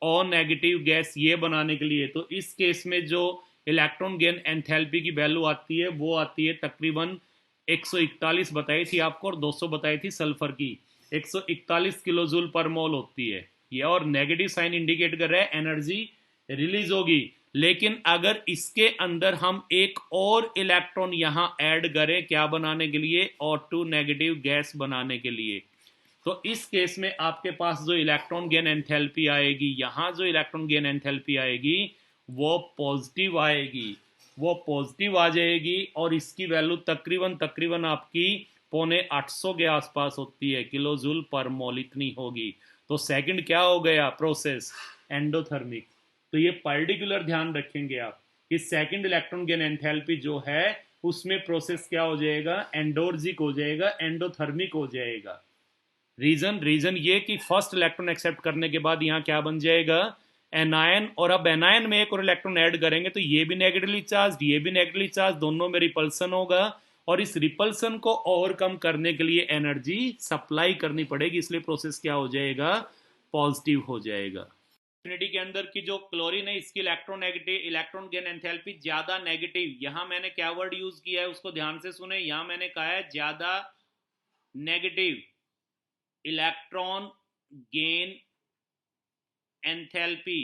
ओ नेगेटिव गैस ये बनाने के लिए, तो इस केस में जो इलेक्ट्रॉन गेन एंथैल्पी की वैल्यू आती है वो आती है तकरीबन 141 बताई थी आपको, और 200 बताई थी सल्फर की, 141 किलो जूल पर मोल होती है ये, और नेगेटिव साइन इंडिकेट कर रहा है एनर्जी रिलीज होगी। लेकिन अगर इसके अंदर हम एक और इलेक्ट्रॉन यहां ऐड करें क्या बनाने के लिए, O2 नेगेटिव गैस बनाने के लिए, तो इस केस में आपके पास जो इलेक्ट्रॉन गेन एंथैल्पी आएगी, यहां जो इलेक्ट्रॉन गेन एंथैल्पी आएगी वो पॉजिटिव आएगी। वो पॉजिटिव आ जाएगी और इसकी वैल्यू तकरीबन तकरीबन आपकी 750 के आसपास होती है, किलो जूल पर मोल इतनी होगी। तो सेकंड क्या हो गया प्रोसेस, एंडोथर्मिक। तो ये पर्टिकुलर ध्यान रखेंगे आप कि सेकंड इलेक्ट्रॉन गेन एंथैल्पी जो है उसमें प्रोसेस क्या हो जाएगा, एंडोर्जिक हो जाएगा, एंडोथर्मिक हो जाएगा। रीजन रीजन ये कि फर्स्ट इलेक्ट्रॉन एक्सेप्ट करने के बाद यहाँ क्या बन जाएगा, एनायन। और अब एनायन में एक और इलेक्ट्रॉन ऐड करेंगे तो ये भी नेगेटिवली चार्ज, ये भी नेगेटिवली चार्ज, दोनों में रिपल्सन होगा। और इस रिपल्सन को ओवरकम करने के लिए एनर्जी सप्लाई करनी पड़ेगी, इसलिए प्रोसेस क्या हो जाएगा, पॉजिटिव हो जाएगा। इंफिनिटी के अंदर की जो क्लोरीन है इसकी इलेक्ट्रोनेगेटिव इलेक्ट्रॉन गेन एंथैल्पी ज्यादा नेगेटिव। यहां मैंने क्या वर्ड यूज किया है उसको ध्यान से सुने। यहां मैंने कहा है ज्यादा negative electron gain enthalpy.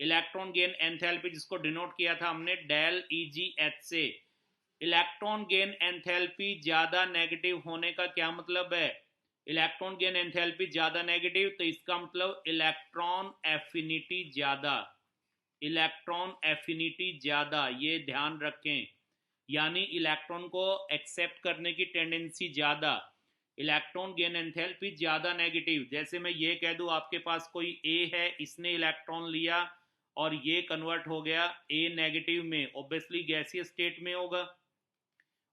Electron gain enthalpy जिसको डिनोट किया था हमने डेल EgH से। इलेक्ट्रॉन गेन एंथैल्पी ज्यादा नेगेटिव होने का क्या मतलब है, इलेक्ट्रॉन गेन एंथैल्पी ज्यादा नेगेटिव तो इसका मतलब इलेक्ट्रॉन एफिनिटी ज्यादा, इलेक्ट्रॉन एफिनिटी ज्यादा, ये ध्यान रखें। यानी इलेक्ट्रॉन को एक्सेप्ट करने की टेंडेंसी ज्यादा, इलेक्ट्रॉन गेन एंथैल्पी ज्यादा नेगेटिव। जैसे मैं ये कह दूं आपके पास कोई ए है, इसने इलेक्ट्रॉन लिया और ये कन्वर्ट हो गया ए नेगेटिव में, ऑब्वियसली गैसीय स्टेट में होगा।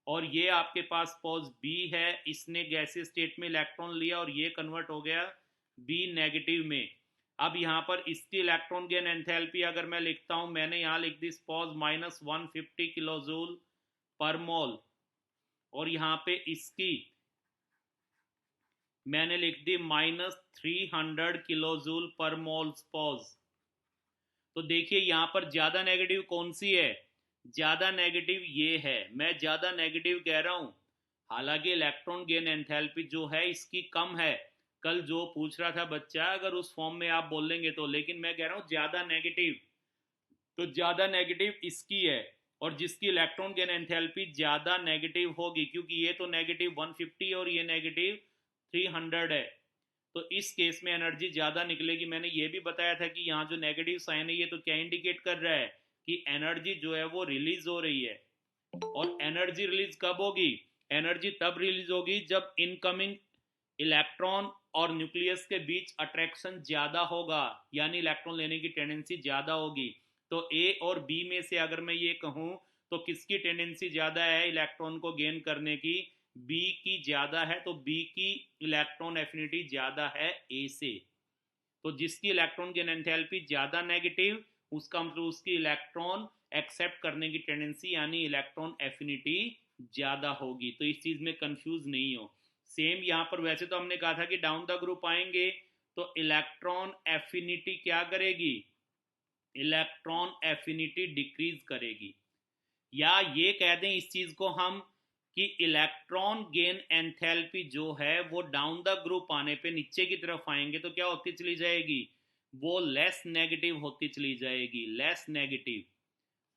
और ये आपके पास पॉज बी है, इसने गैसीय स्टेट में इलेक्ट्रॉन लिया और ये कन्वर्ट हो गया बी नेगेटिव में। अब यहाँ पर इसकी इलेक्ट्रॉन गेन एंथैल्पी अगर मैं लिखता हूँ, मैंने यहाँ लिख दी पॉज -150 किलो जूल पर मोल, और यहाँ पे इसकी मैंने लिख दी -300 किलो जूल पर मोल पॉज। तो देखिए यहाँ पर ज्यादा नेगेटिव कौन सी है, ज्यादा नेगेटिव ये है, मैं ज्यादा नेगेटिव कह रहा हूं। हालांकि इलेक्ट्रॉन गेन एंथैल्पी जो है इसकी कम है, कल जो पूछ रहा था बच्चा अगर उस फॉर्म में आप बोल लेंगे तो, लेकिन मैं कह रहा हूं ज्यादा नेगेटिव, तो ज्यादा नेगेटिव इसकी है। और जिसकी इलेक्ट्रॉन गेन एंथैल्पी ज्यादा नेगेटिव होगी, क्योंकि ये तो नेगेटिव 150 और ये नेगेटिव 300 है, तो इस केस में एनर्जी ज्यादा निकलेगी। मैंने ये भी बताया था कि यहाँ जो नेगेटिव साइन है ये तो क्या इंडिकेट कर रहा है कि एनर्जी जो है वो रिलीज हो रही है। और एनर्जी रिलीज कब होगी, एनर्जी तब रिलीज होगी जब इनकमिंग इलेक्ट्रॉन और न्यूक्लियस के बीच अट्रैक्शन ज्यादा होगा, यानी इलेक्ट्रॉन लेने की टेंडेंसी ज्यादा होगी। तो ए और बी में से अगर मैं ये कहूं तो किसकी टेंडेंसी ज्यादा है इलेक्ट्रॉन को गेन करने की, बी की ज्यादा है, तो बी की इलेक्ट्रॉन एफिनिटी ज्यादा है ए से। तो जिसकी इलेक्ट्रॉन गेन एंथैल्पी ज्यादा नेगेटिव, उसका मतलब उसकी इलेक्ट्रॉन एक्सेप्ट करने की टेंडेंसी यानी इलेक्ट्रॉन एफिनिटी ज्यादा होगी। तो इस चीज में कंफ्यूज नहीं हो। सेम यहां पर वैसे तो हमने कहा था कि डाउन द ग्रुप आएंगे तो इलेक्ट्रॉन एफिनिटी क्या करेगी, इलेक्ट्रॉन एफिनिटी डिक्रीज करेगी। या ये कह दें इस चीज को हम कि इलेक्ट्रॉन गेन एंथैल्पी जो है वो डाउन द ग्रुप आने पे नीचे की तरफ आएंगे तो क्या होती चली जाएगी, वो लेस नेगेटिव होती चली जाएगी, लेस नेगेटिव।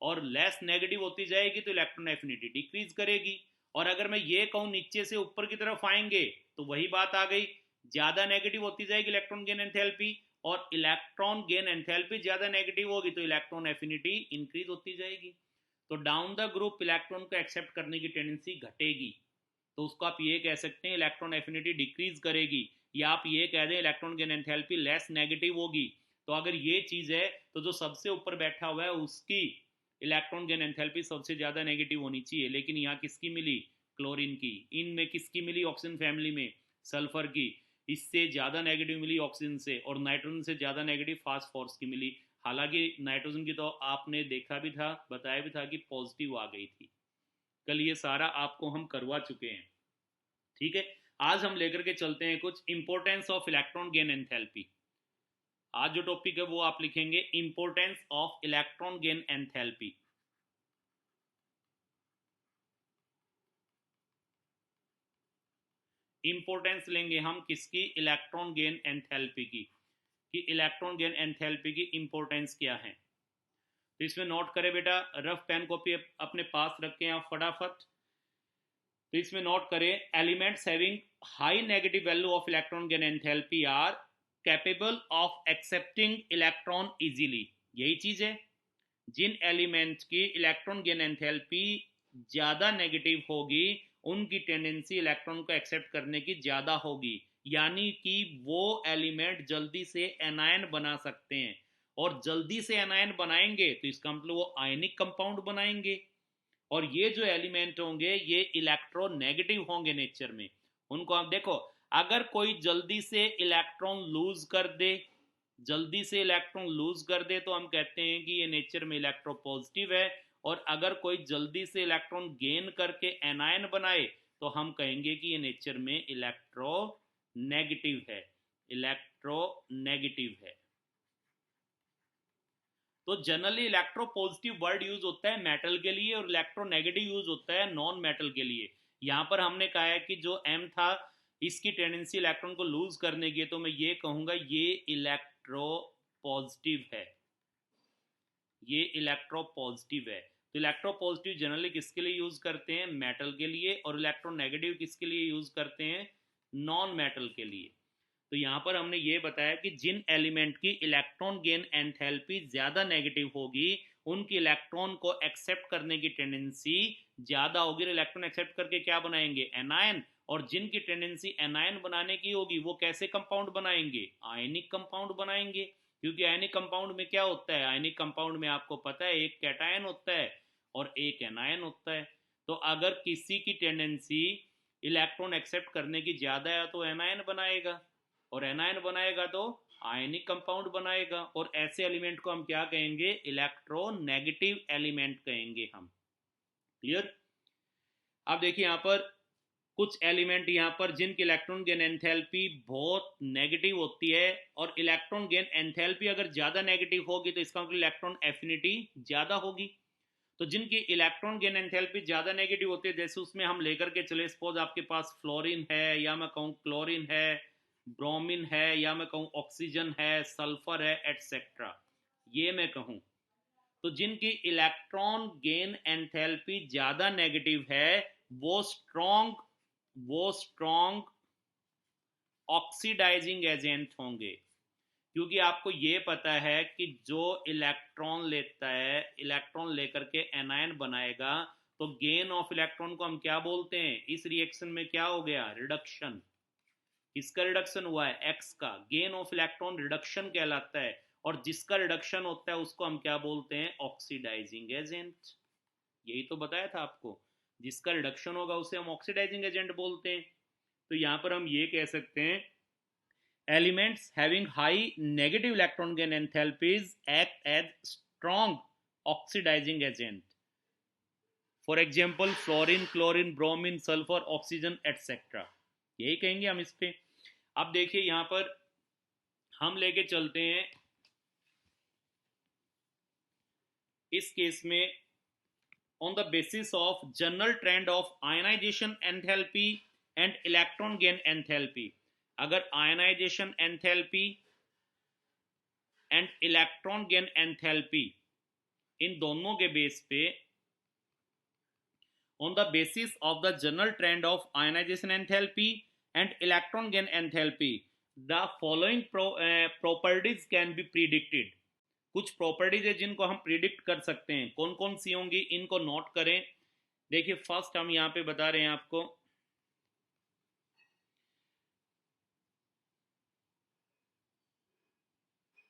और लेस नेगेटिव होती जाएगी तो इलेक्ट्रॉन एफिनिटी डिक्रीज करेगी। और अगर मैं ये कहूं नीचे से ऊपर की तरफ आएंगे तो वही बात आ गई, ज्यादा नेगेटिव होती जाएगी इलेक्ट्रॉन गेन एंथैल्पी, और इलेक्ट्रॉन गेन एंथैल्पी ज्यादा नेगेटिव होगी तो इलेक्ट्रॉन एफिनिटी इंक्रीज होती जाएगी। तो डाउन द ग्रुप इलेक्ट्रॉन को एक्सेप्ट करने की टेंडेंसी घटेगी, तो उसको आप ये कह सकते हैं इलेक्ट्रॉन एफिनिटी डिक्रीज करेगी। या आप ये कह दें electron gain enthalpy less negative होगी। तो अगर ये चीज है तो जो सबसे ऊपर बैठा हुआ है उसकी इलेक्ट्रॉन गेन एंथैल्पी सबसे ज्यादा नेगेटिव होनी चाहिए, लेकिन यहाँ किसकी मिली, क्लोरीन की। इनमें किसकी मिली, ऑक्सीजन फैमिली में सल्फर की, इससे ज्यादा नेगेटिव मिली ऑक्सीजन से, और नाइट्रोजन से ज्यादा नेगेटिव फास्फोरस की मिली। हालांकि नाइट्रोजन की तो आपने देखा भी था, बताया भी था कि पॉजिटिव आ गई थी। कल ये सारा आपको हम करवा चुके हैं, ठीक है। आज हम लेकर के चलते हैं कुछ importance of electron gain enthalpy. आज जो टॉपिक है वो आप लिखेंगे importance of electron gain enthalpy. Importance लेंगे हम किसकी, इलेक्ट्रॉन गेन एंथैल्पी की, कि इलेक्ट्रॉन गेन एंथैल्पी की इंपॉर्टेंस क्या है। तो इसमें नोट करें बेटा, रफ पेन कॉपी अपने पास रखें आप फटाफट। तो इसमें नोट करें, elements having high negative value of electron gain enthalpy are capable of accepting electron easily. यही चीज है, जिन एलिमेंट्स की इलेक्ट्रॉन गेन एंथैल्पी ज्यादा नेगेटिव होगी उनकी टेंडेंसी इलेक्ट्रॉन को एक्सेप्ट करने की ज्यादा होगी, यानी कि वो एलिमेंट जल्दी से एनायन बना सकते हैं, और जल्दी से एनायन बनाएंगे तो इसका मतलब वो आयनिक कंपाउंड बनाएंगे। और ये जो एलिमेंट होंगे ये इलेक्ट्रोनेगेटिव होंगे नेचर में। उनको आप देखो, अगर कोई जल्दी से इलेक्ट्रॉन लूज कर दे, जल्दी से इलेक्ट्रॉन लूज कर दे तो हम कहते हैं कि ये नेचर में इलेक्ट्रोपॉजिटिव है, और अगर कोई जल्दी से इलेक्ट्रॉन गेन करके एनायन बनाए तो हम कहेंगे कि ये नेचर में इलेक्ट्रो नेगेटिव है, इलेक्ट्रो नेगेटिव है। तो generally electro positive word use होता है मेटल के लिए और इलेक्ट्रो नेगेटिव यूज होता है नॉन मेटल के लिए। यहां पर हमने कहा है कि जो एम था इसकी टेंडेंसी इलेक्ट्रॉन को लूज करने की, तो मैं ये कहूंगा ये इलेक्ट्रो पॉजिटिव है, ये इलेक्ट्रो पॉजिटिव है। तो इलेक्ट्रो पॉजिटिव जनरली किसके लिए यूज करते हैं, मेटल के लिए, और इलेक्ट्रो नेगेटिव किसके लिए यूज करते हैं, नॉन मेटल के लिए। तो यहाँ पर हमने ये बताया कि जिन एलिमेंट की इलेक्ट्रॉन गेन एंथैल्पी ज़्यादा नेगेटिव होगी उनकी इलेक्ट्रॉन को एक्सेप्ट करने की टेंडेंसी ज़्यादा होगी, इलेक्ट्रॉन एक्सेप्ट करके क्या बनाएंगे, एनायन। और जिनकी टेंडेंसी एनायन बनाने की होगी वो कैसे कंपाउंड बनाएंगे, आयनिक कंपाउंड बनाएंगे। क्योंकि आयनिक कंपाउंड में क्या होता है, आयनिक कंपाउंड में आपको पता है एक कैटायन होता है और एक एनायन होता है। तो अगर किसी की टेंडेंसी इलेक्ट्रॉन एक्सेप्ट करने की ज़्यादा है तो एनायन बनाएगा, और एनायन बनाएगा तो आयनिक कंपाउंड बनाएगा, और ऐसे एलिमेंट को हम क्या कहेंगे, इलेक्ट्रोनेगेटिव एलिमेंट कहेंगे हम। क्लियर। अब देखिए यहाँ पर कुछ एलिमेंट यहाँ पर जिनकी इलेक्ट्रॉन गेन एंथैल्पी बहुत नेगेटिव होती है, और इलेक्ट्रॉन गेन एंथैल्पी अगर ज़्यादा नेगेटिव होगी तो इसका मतलब इलेक्ट्रॉन एफिनिटी ज़्यादा होगी। तो जिनकी इलेक्ट्रॉन गेन एंथैल्पी ज़्यादा नेगेटिव होती है, जैसे उसमें हम लेकर के चले, सपोज आपके पास फ्लोरीन है, या मैं कहूँ क्लोरीन है, ब्रोमीन है, या मैं कहूँ ऑक्सीजन है, सल्फर है, एटसेट्रा, ये मैं कहूँ, तो जिनकी इलेक्ट्रॉन गेन एंथैल्पी ज़्यादा नेगेटिव है वो स्ट्रॉन्ग ऑक्सीडाइजिंग एजेंट होंगे। क्योंकि आपको ये पता है कि जो इलेक्ट्रॉन लेता है, इलेक्ट्रॉन लेकर के एनायन बनाएगा, तो गेन ऑफ इलेक्ट्रॉन को हम क्या बोलते हैं, इस रिएक्शन में क्या हो गया, रिडक्शन। किसका रिडक्शन हुआ है, एक्स का, गेन ऑफ इलेक्ट्रॉन रिडक्शन कहलाता है। और जिसका रिडक्शन होता है उसको हम क्या बोलते हैं, ऑक्सीडाइजिंग एजेंट। यही तो बताया था आपको, जिसका रिडक्शन होगा उसे हम ऑक्सीडाइजिंग एजेंट बोलते हैं। तो यहां पर हम ये कह सकते हैं elements having high negative electron gain enthalpies act as strong oxidizing agent. For example, fluorine, chlorine, bromine, sulfur, oxygen, etc. यही कहेंगे हम इस पे। अब देखिए यहां पर हम लेके चलते हैं इस केस में on the basis of general trend of ionization enthalpy and electron gain enthalpy। अगर ionization enthalpy and electron gain enthalpy इन दोनों के बेस पे, on the basis of the general trend of ionization enthalpy and electron gain enthalpy, the following properties can be predicted. कुछ properties है जिनको हम predict कर सकते हैं, कौन कौन सी होंगी इनको नोट करें। देखिए फर्स्ट हम यहां पे बता रहे हैं आपको,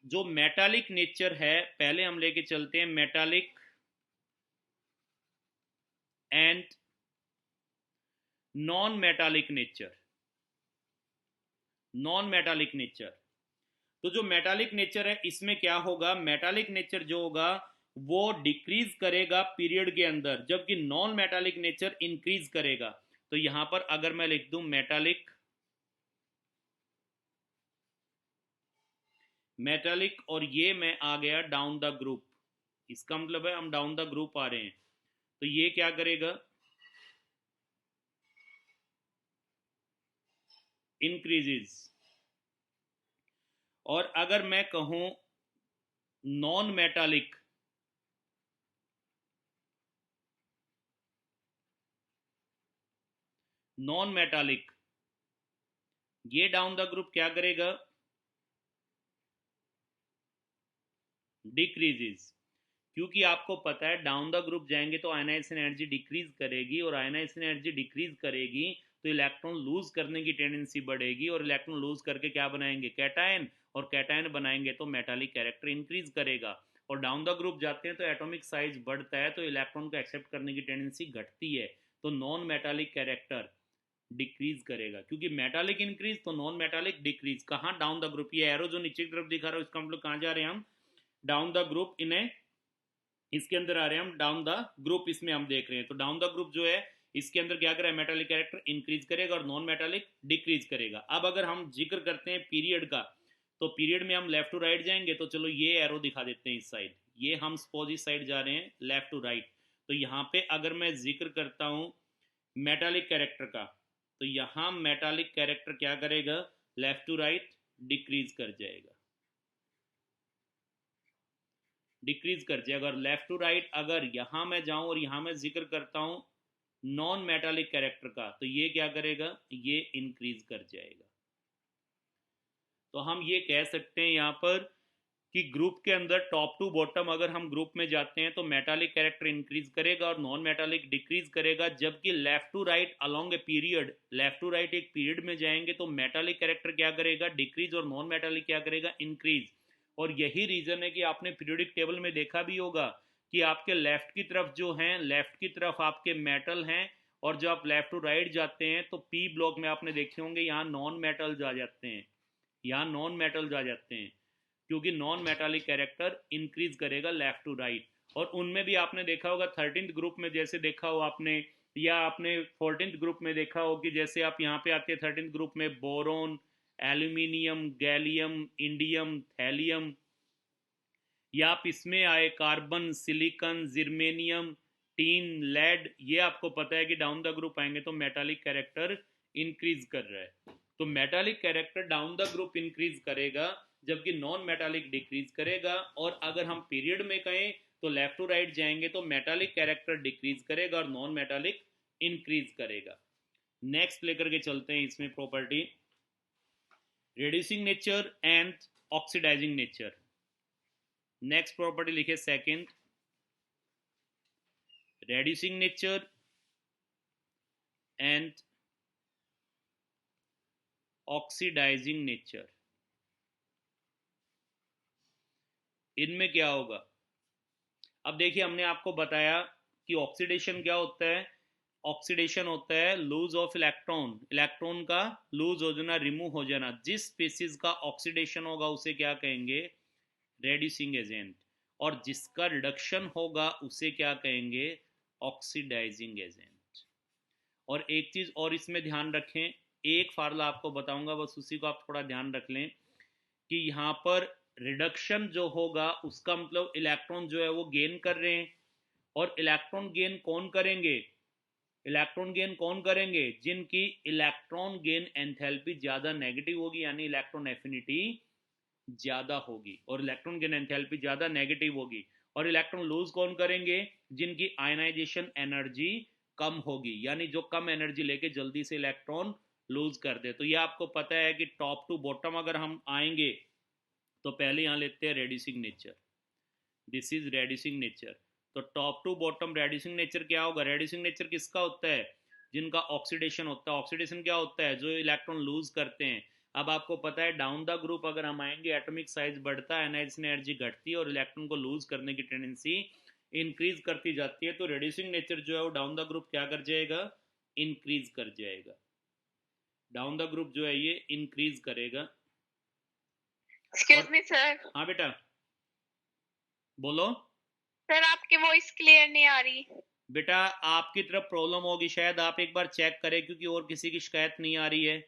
जो मेटालिक नेचर है, पहले हम लेके चलते हैं metallic and non metallic nature. Non metallic nature, तो जो मेटालिक नेचर है इसमें क्या होगा, मेटालिक नेचर जो होगा वो डिक्रीज करेगा पीरियड के अंदर, जबकि नॉन मेटालिक नेचर इंक्रीज करेगा। तो यहां पर अगर मैं लिख दूं मेटालिक, मेटालिक, और ये मैं आ गया डाउन द ग्रुप, इसका मतलब है हम डाउन द ग्रुप आ रहे हैं, तो ये क्या करेगा, इंक्रीजेस। और अगर मैं कहूं नॉन मेटालिक, नॉन मेटालिक, ये डाउन द ग्रुप क्या करेगा, डिक्रीजेस। क्योंकि आपको पता है डाउन द ग्रुप जाएंगे तो आयनाइजेशन एनर्जी डिक्रीज करेगी, और आयनाइजेशन एनर्जी डिक्रीज करेगी तो इलेक्ट्रॉन लूज करने की टेंडेंसी बढ़ेगी, और इलेक्ट्रॉन लूज करके क्या बनाएंगे, कैटायन, और कैटायन बनाएंगे तो मेटालिक कैरेक्टर इंक्रीज करेगा। और डाउन द ग्रुप जाते हैं तो एटॉमिक साइज बढ़ता है तो इलेक्ट्रॉन को एक्सेप्ट करने की टेंडेंसी घटती है, तो नॉन मेटालिक कैरेक्टर डिक्रीज करेगा। क्योंकि मेटालिक इंक्रीज तो नॉन मेटालिक डिक्रीज। कहाँ, डाउन द ग्रुप। ये एरो जो नीचे की तरफ दिखा रहा है इसका हम लोग कहाँ जा रहे हैं, हम डाउन द ग्रुप इन्हें इसके अंदर आ रहे हैं हम, डाउन द ग्रुप इसमें हम देख रहे हैं। तो डाउन द ग्रुप जो है इसके अंदर क्या करेगा, मेटालिक कैरेक्टर इंक्रीज करेगा और नॉन मेटालिक डिक्रीज करेगा। अब अगर हम जिक्र करते हैं पीरियड का, तो पीरियड में हम लेफ्ट टू राइट जाएंगे, तो चलो ये एरो दिखा देते हैं इस साइड, ये हम सपोज इस साइड जा रहे हैं लेफ्ट टू राइट। तो यहाँ पे अगर मैं जिक्र करता हूँ मेटालिक कैरेक्टर का, तो यहाँ मेटालिक कैरेक्टर क्या करेगा, लेफ्ट टू राइट डिक्रीज कर जाएगा, डिक्रीज कर जाएगा। और लेफ्ट टू राइट अगर यहाँ मैं जाऊँ और यहाँ मैं जिक्र करता हूँ नॉन मेटालिक कैरेक्टर का, तो ये क्या करेगा, ये इंक्रीज कर जाएगा। तो हम ये कह सकते हैं यहाँ पर कि ग्रुप के अंदर टॉप टू बॉटम अगर हम ग्रुप में जाते हैं तो मेटालिक कैरेक्टर इंक्रीज करेगा और नॉन मेटालिक डिक्रीज करेगा, जबकि left to right along a period, left to right एक पीरियड में जाएंगे तो मेटालिक कैरेक्टर क्या करेगा, डिक्रीज, और नॉन मेटालिक क्या करेगा, इंक्रीज। और यही रीजन है कि आपने पीरियोडिक टेबल में देखा भी होगा कि आपके लेफ्ट की तरफ जो हैं, लेफ्ट की तरफ आपके मेटल हैं, और जब आप लेफ्ट टू राइट जाते हैं तो पी ब्लॉक में आपने देखे होंगे यहाँ नॉन मेटल्स आ जाते हैं, यहाँ नॉन मेटल्स आ जाते हैं, क्योंकि नॉन मेटालिक कैरेक्टर इंक्रीज करेगा लेफ्ट टू राइट। और उनमें भी आपने देखा होगा 13th ग्रुप में, जैसे देखा हो आपने, या आपने 14th ग्रुप में देखा हो कि जैसे आप यहाँ पे आते हैं 13th ग्रुप में boron, aluminium, gallium, indium, thallium, या आप इसमें आए कार्बन, सिलिकॉन, जिर्मेनियम, टीन, लेड, ये आपको पता है कि डाउन द ग्रुप आएंगे तो मेटालिक कैरेक्टर इंक्रीज कर रहा है। तो metallic character down the group increase करेगा जबकि नॉन मेटालिक डिक्रीज करेगा। और अगर हम पीरियड में कहें तो लेफ्ट टू राइट जाएंगे तो मेटालिक कैरेक्टर डिक्रीज करेगा और नॉन मेटालिक इंक्रीज करेगा। नेक्स्ट लेकर के चलते हैं इसमें property, reducing nature and oxidising nature. Next property लिखे second, reducing nature and oxidizing nature। इनमें क्या होगा, अब देखिए हमने आपको बताया कि ऑक्सीडेशन क्या होता है, ऑक्सीडेशन होता है लूज ऑफ इलेक्ट्रॉन, इलेक्ट्रॉन का लूज हो जाना, रिमूव हो जाना। जिस स्पीसीज का ऑक्सीडेशन होगा उसे क्या कहेंगे, रेड्यूसिंग एजेंट, और जिसका रिडक्शन होगा उसे क्या कहेंगे, ऑक्सीडाइजिंग एजेंट। और एक चीज और इसमें ध्यान रखें, एक फार्मूला आपको बताऊंगा बस उसी को आप थोड़ा ध्यान रख लें कि यहाँ पर रिडक्शन जो होगा उसका मतलब इलेक्ट्रॉन जो है वो गेन कर रहे हैं, और इलेक्ट्रॉन गेन कौन करेंगे, इलेक्ट्रॉन गेन कौन करेंगे, जिनकी इलेक्ट्रॉन गेन एंथैल्पी ज्यादा नेगेटिव होगी, यानी इलेक्ट्रॉन एफिनिटी ज्यादा होगी, और इलेक्ट्रॉन गेन एंथैल्पी ज्यादा नेगेटिव होगी। और इलेक्ट्रॉन लूज कौन करेंगे, जिनकी आयनाइजेशन एनर्जी कम होगी, यानी जो कम एनर्जी लेके जल्दी से इलेक्ट्रॉन लूज कर दे। तो ये आपको पता है कि टॉप टू बॉटम अगर हम आएंगे तो पहले यहां लेते हैं reducing nature, this is reducing nature. तो top to bottom reducing nature क्या होगा, रेड्यूसिंग नेचर किसका होता है, जिनका ऑक्सीडेशन होता है। ऑक्सीडेशन क्या होता है, जो इलेक्ट्रॉन लूज करते हैं। अब आपको पता है डाउन द ग्रुप अगर हम आएंगे एटॉमिक साइज बढ़ता है, आयनाइजेशन एनर्जी घटती है और इलेक्ट्रॉन को लूज करने की टेंडेंसी इंक्रीज करती जाती है। तो रेड्यूसिंग नेचर जो है वो डाउन द ग्रुप क्या कर जाएगा, इंक्रीज कर जाएगा, डाउन द ग्रुप जो है ये इंक्रीज करेगा। Excuse me sir. हाँ बेटा बोलो। सर आपकी वॉइस क्लियर नहीं आ रही। बेटा आपकी तरफ प्रॉब्लम होगी शायद, आप एक बार चेक करें क्योंकि और किसी की शिकायत नहीं आ रही है।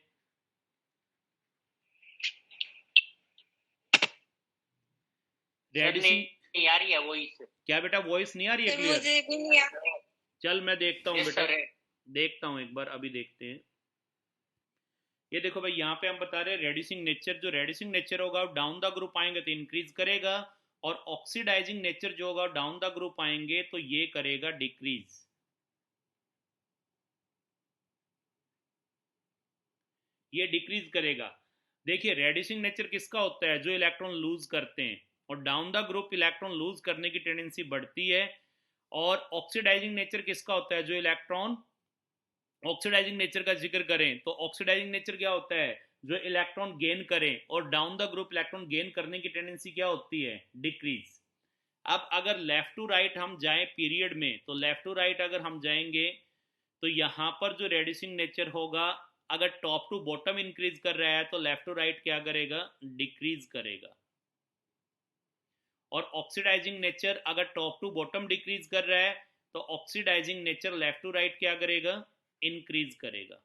रेडिसिंग नहीं आ रही है वॉइस। क्या बेटा वॉइस नहीं आ रही है क्लियर? मुझे भी नहीं आ रही। चल मैं देखता हूँ बेटा, सर देखता हूँ एक बार, अभी देखते हैं। ये देखो भाई यहाँ पे हम बता रहे हैं रेड्यूसिंग नेचर, जो रेड्यूसिंग नेचर होगा डाउन द ग्रुप आएंगे तो इंक्रीज करेगा, और ऑक्सीडाइजिंग नेचर जो होगा डाउन द ग्रुप आएंगे तो ये करेगा डिक्रीज। ये डिक्रीज करेगा। देखिए रेड्यूसिंग नेचर किसका होता है, जो इलेक्ट्रॉन लूज करते हैं, और down the group electron lose करने की टेंडेंसी बढ़ती है। और ऑक्सीडाइजिंग नेचर किसका होता है, जो इलेक्ट्रॉन ऑक्सीडाइजिंग नेचर का जिक्र करें तो ऑक्सीडाइजिंग नेचर क्या होता है, जो इलेक्ट्रॉन गेन करें, और down the group electron gain करने की टेंडेंसी क्या होती है, डिक्रीज। अब अगर लेफ्ट टू राइट हम जाएं पीरियड में, तो लेफ्ट टू राइट अगर हम जाएंगे तो यहां पर जो रेड्यूसिंग नेचर होगा, अगर टॉप टू बॉटम इंक्रीज कर रहा है तो लेफ्ट टू राइट क्या करेगा, डिक्रीज करेगा। और ऑक्सीडाइजिंग नेचर अगर टॉप टू बॉटम डिक्रीज कर रहा है तो oxidizing nature left to right क्या करेगा, इंक्रीज करेगा।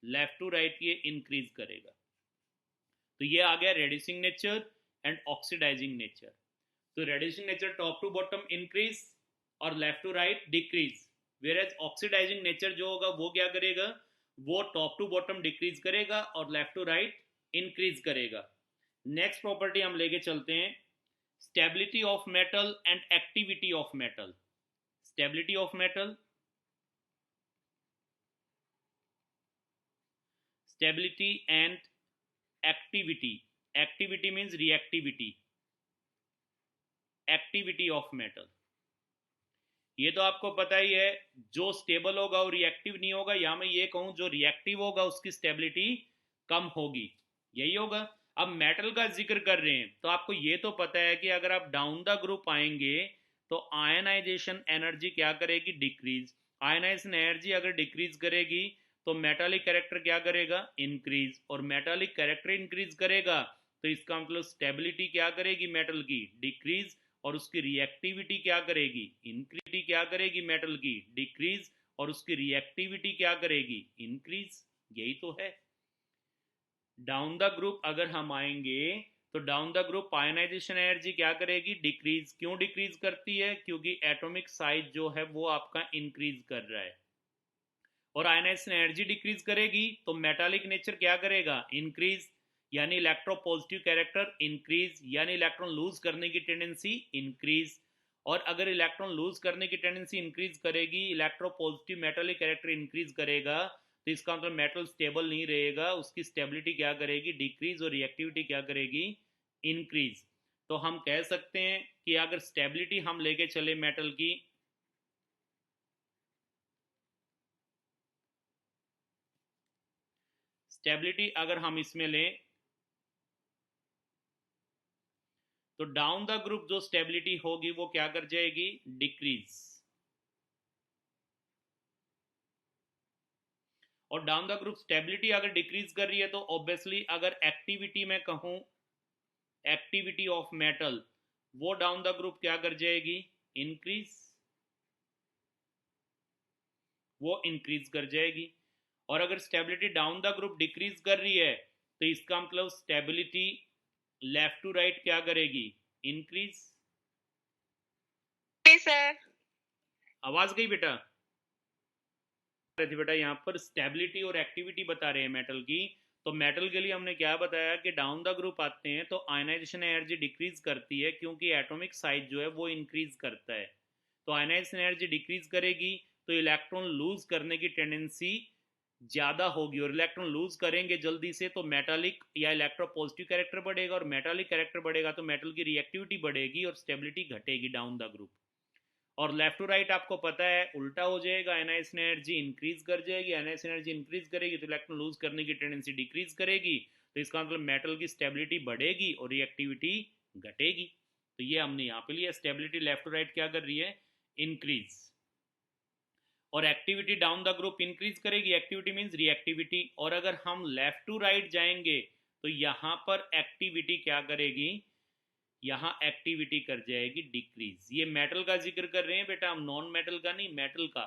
लेफ्ट टू राइट ये इंक्रीज करेगा। तो ये आ गया reducing nature and oxidising nature. तो reducing nature top to bottom increase और left to right decrease, whereas oxidizing nature जो होगा वो क्या करेगा, वो टॉप टू बॉटम डिक्रीज करेगा और लेफ्ट टू राइट इंक्रीज करेगा। नेक्स्ट प्रॉपर्टी हम लेके चलते हैं, stability of metal and activity of metal. Stability of metal, stability and activity. Activity means reactivity, activity of metal. ये तो आपको पता ही है, जो स्टेबल होगा वो रिएक्टिव नहीं होगा, या मैं ये कहूं जो रिएक्टिव होगा उसकी स्टेबिलिटी कम होगी, यही होगा। अब मेटल का जिक्र कर रहे हैं तो आपको ये तो पता है कि अगर आप डाउन द ग्रुप आएंगे तो आयनाइजेशन एनर्जी क्या करेगी, डिक्रीज। आयनाइजेशन एनर्जी अगर डिक्रीज करेगी तो मेटालिक कैरेक्टर क्या करेगा, इंक्रीज। और मेटालिक कैरेक्टर इंक्रीज करेगा तो इसका मतलब स्टेबिलिटी क्या करेगी मेटल की, डिक्रीज। और उसकी रिएक्टिविटी क्या करेगी, इंक्रीज। क्या करेगी मेटल की, डिक्रीज। और उसकी रिएक्टिविटी क्या करेगी, इंक्रीज। यही तो है। डाउन द ग्रुप अगर हम आएंगे तो down the group ionisation energy क्या करेगी, डिक्रीज। क्यों डिक्रीज करती है, क्योंकि एटॉमिक साइज जो है वो आपका इंक्रीज कर रहा है। और आयनाइजेशन एनर्जी डिक्रीज करेगी तो मेटालिक नेचर क्या करेगा, इंक्रीज, यानी इलेक्ट्रोपॉजिटिव कैरेक्टर इंक्रीज, यानी इलेक्ट्रॉन लूज करने की टेंडेंसी इंक्रीज। और अगर इलेक्ट्रॉन लूज करने की टेंडेंसी इंक्रीज करेगी, इलेक्ट्रोपॉजिटिव मेटालिक कैरेक्टर इंक्रीज करेगा, तो इसका मतलब मेटल स्टेबल नहीं रहेगा, उसकी स्टेबिलिटी क्या करेगी, डिक्रीज। और रिएक्टिविटी क्या करेगी, इंक्रीज। तो हम कह सकते हैं कि अगर स्टेबिलिटी हम लेके चले मेटल की, स्टेबिलिटी अगर हम इसमें लें तो डाउन द ग्रुप जो स्टेबिलिटी होगी वो क्या कर जाएगी, डिक्रीज। और डाउन द ग्रुप स्टेबिलिटी अगर डिक्रीज कर रही है तो ऑब्वियसली अगर एक्टिविटी में कहूं, एक्टिविटी ऑफ मेटल, वो डाउन द ग्रुप क्या कर जाएगी, इंक्रीज, वो इंक्रीज कर जाएगी। और अगर stability down the group decrease कर रही है तो इसका मतलब स्टेबिलिटी लेफ्ट टू राइट क्या करेगी, इंक्रीज। सर आवाज गई बेटा, रही थी बेटा, यहाँ पर स्टेबिलिटी और एक्टिविटी बता रहे हैं मेटल की। तो मेटल के लिए हमने क्या बताया कि डाउन द ग्रुप आते हैं तो आयनाइजेशन एनर्जी डिक्रीज करती है, क्योंकि एटॉमिक साइज जो है वो इंक्रीज करता है। तो आयनाइजेशन एनर्जी डिक्रीज करेगी तो इलेक्ट्रॉन लूज करने की टेंडेंसी ज़्यादा होगी, और इलेक्ट्रॉन लूज करेंगे जल्दी से तो मेटालिक या इलेक्ट्रोपॉजिटिव कैरेक्टर बढ़ेगा, और मेटालिक कैरेक्टर बढ़ेगा तो मेटल की रिएक्टिविटी बढ़ेगी और स्टेबिलिटी घटेगी डाउन द ग्रुप। और लेफ्ट टू राइट आपको पता है उल्टा हो जाएगा, आयनाइजेशन एनर्जी इंक्रीज कर जाएगी, आयनाइजेशन एनर्जी इंक्रीज करेगी तो इलेक्ट्रॉन लूज करने की टेंडेंसी डिक्रीज करेगी, तो इसका मतलब मेटल की स्टेबिलिटी बढ़ेगी और रिएक्टिविटी घटेगी। तो ये हमने यहाँ पे लिया, स्टेबिलिटी लेफ्ट टू राइट क्या कर रही है, इंक्रीज। और activity down the group increase करेगी, एक्टिविटी मीन्स रिएक्टिविटी। और अगर हम लेफ्ट टू राइट जाएंगे तो यहाँ पर एक्टिविटी क्या करेगी, यहाँ एक्टिविटी कर जाएगी डिक्रीज। ये मेटल का जिक्र कर रहे हैं बेटा हम, नॉन मेटल का नहीं, मेटल का,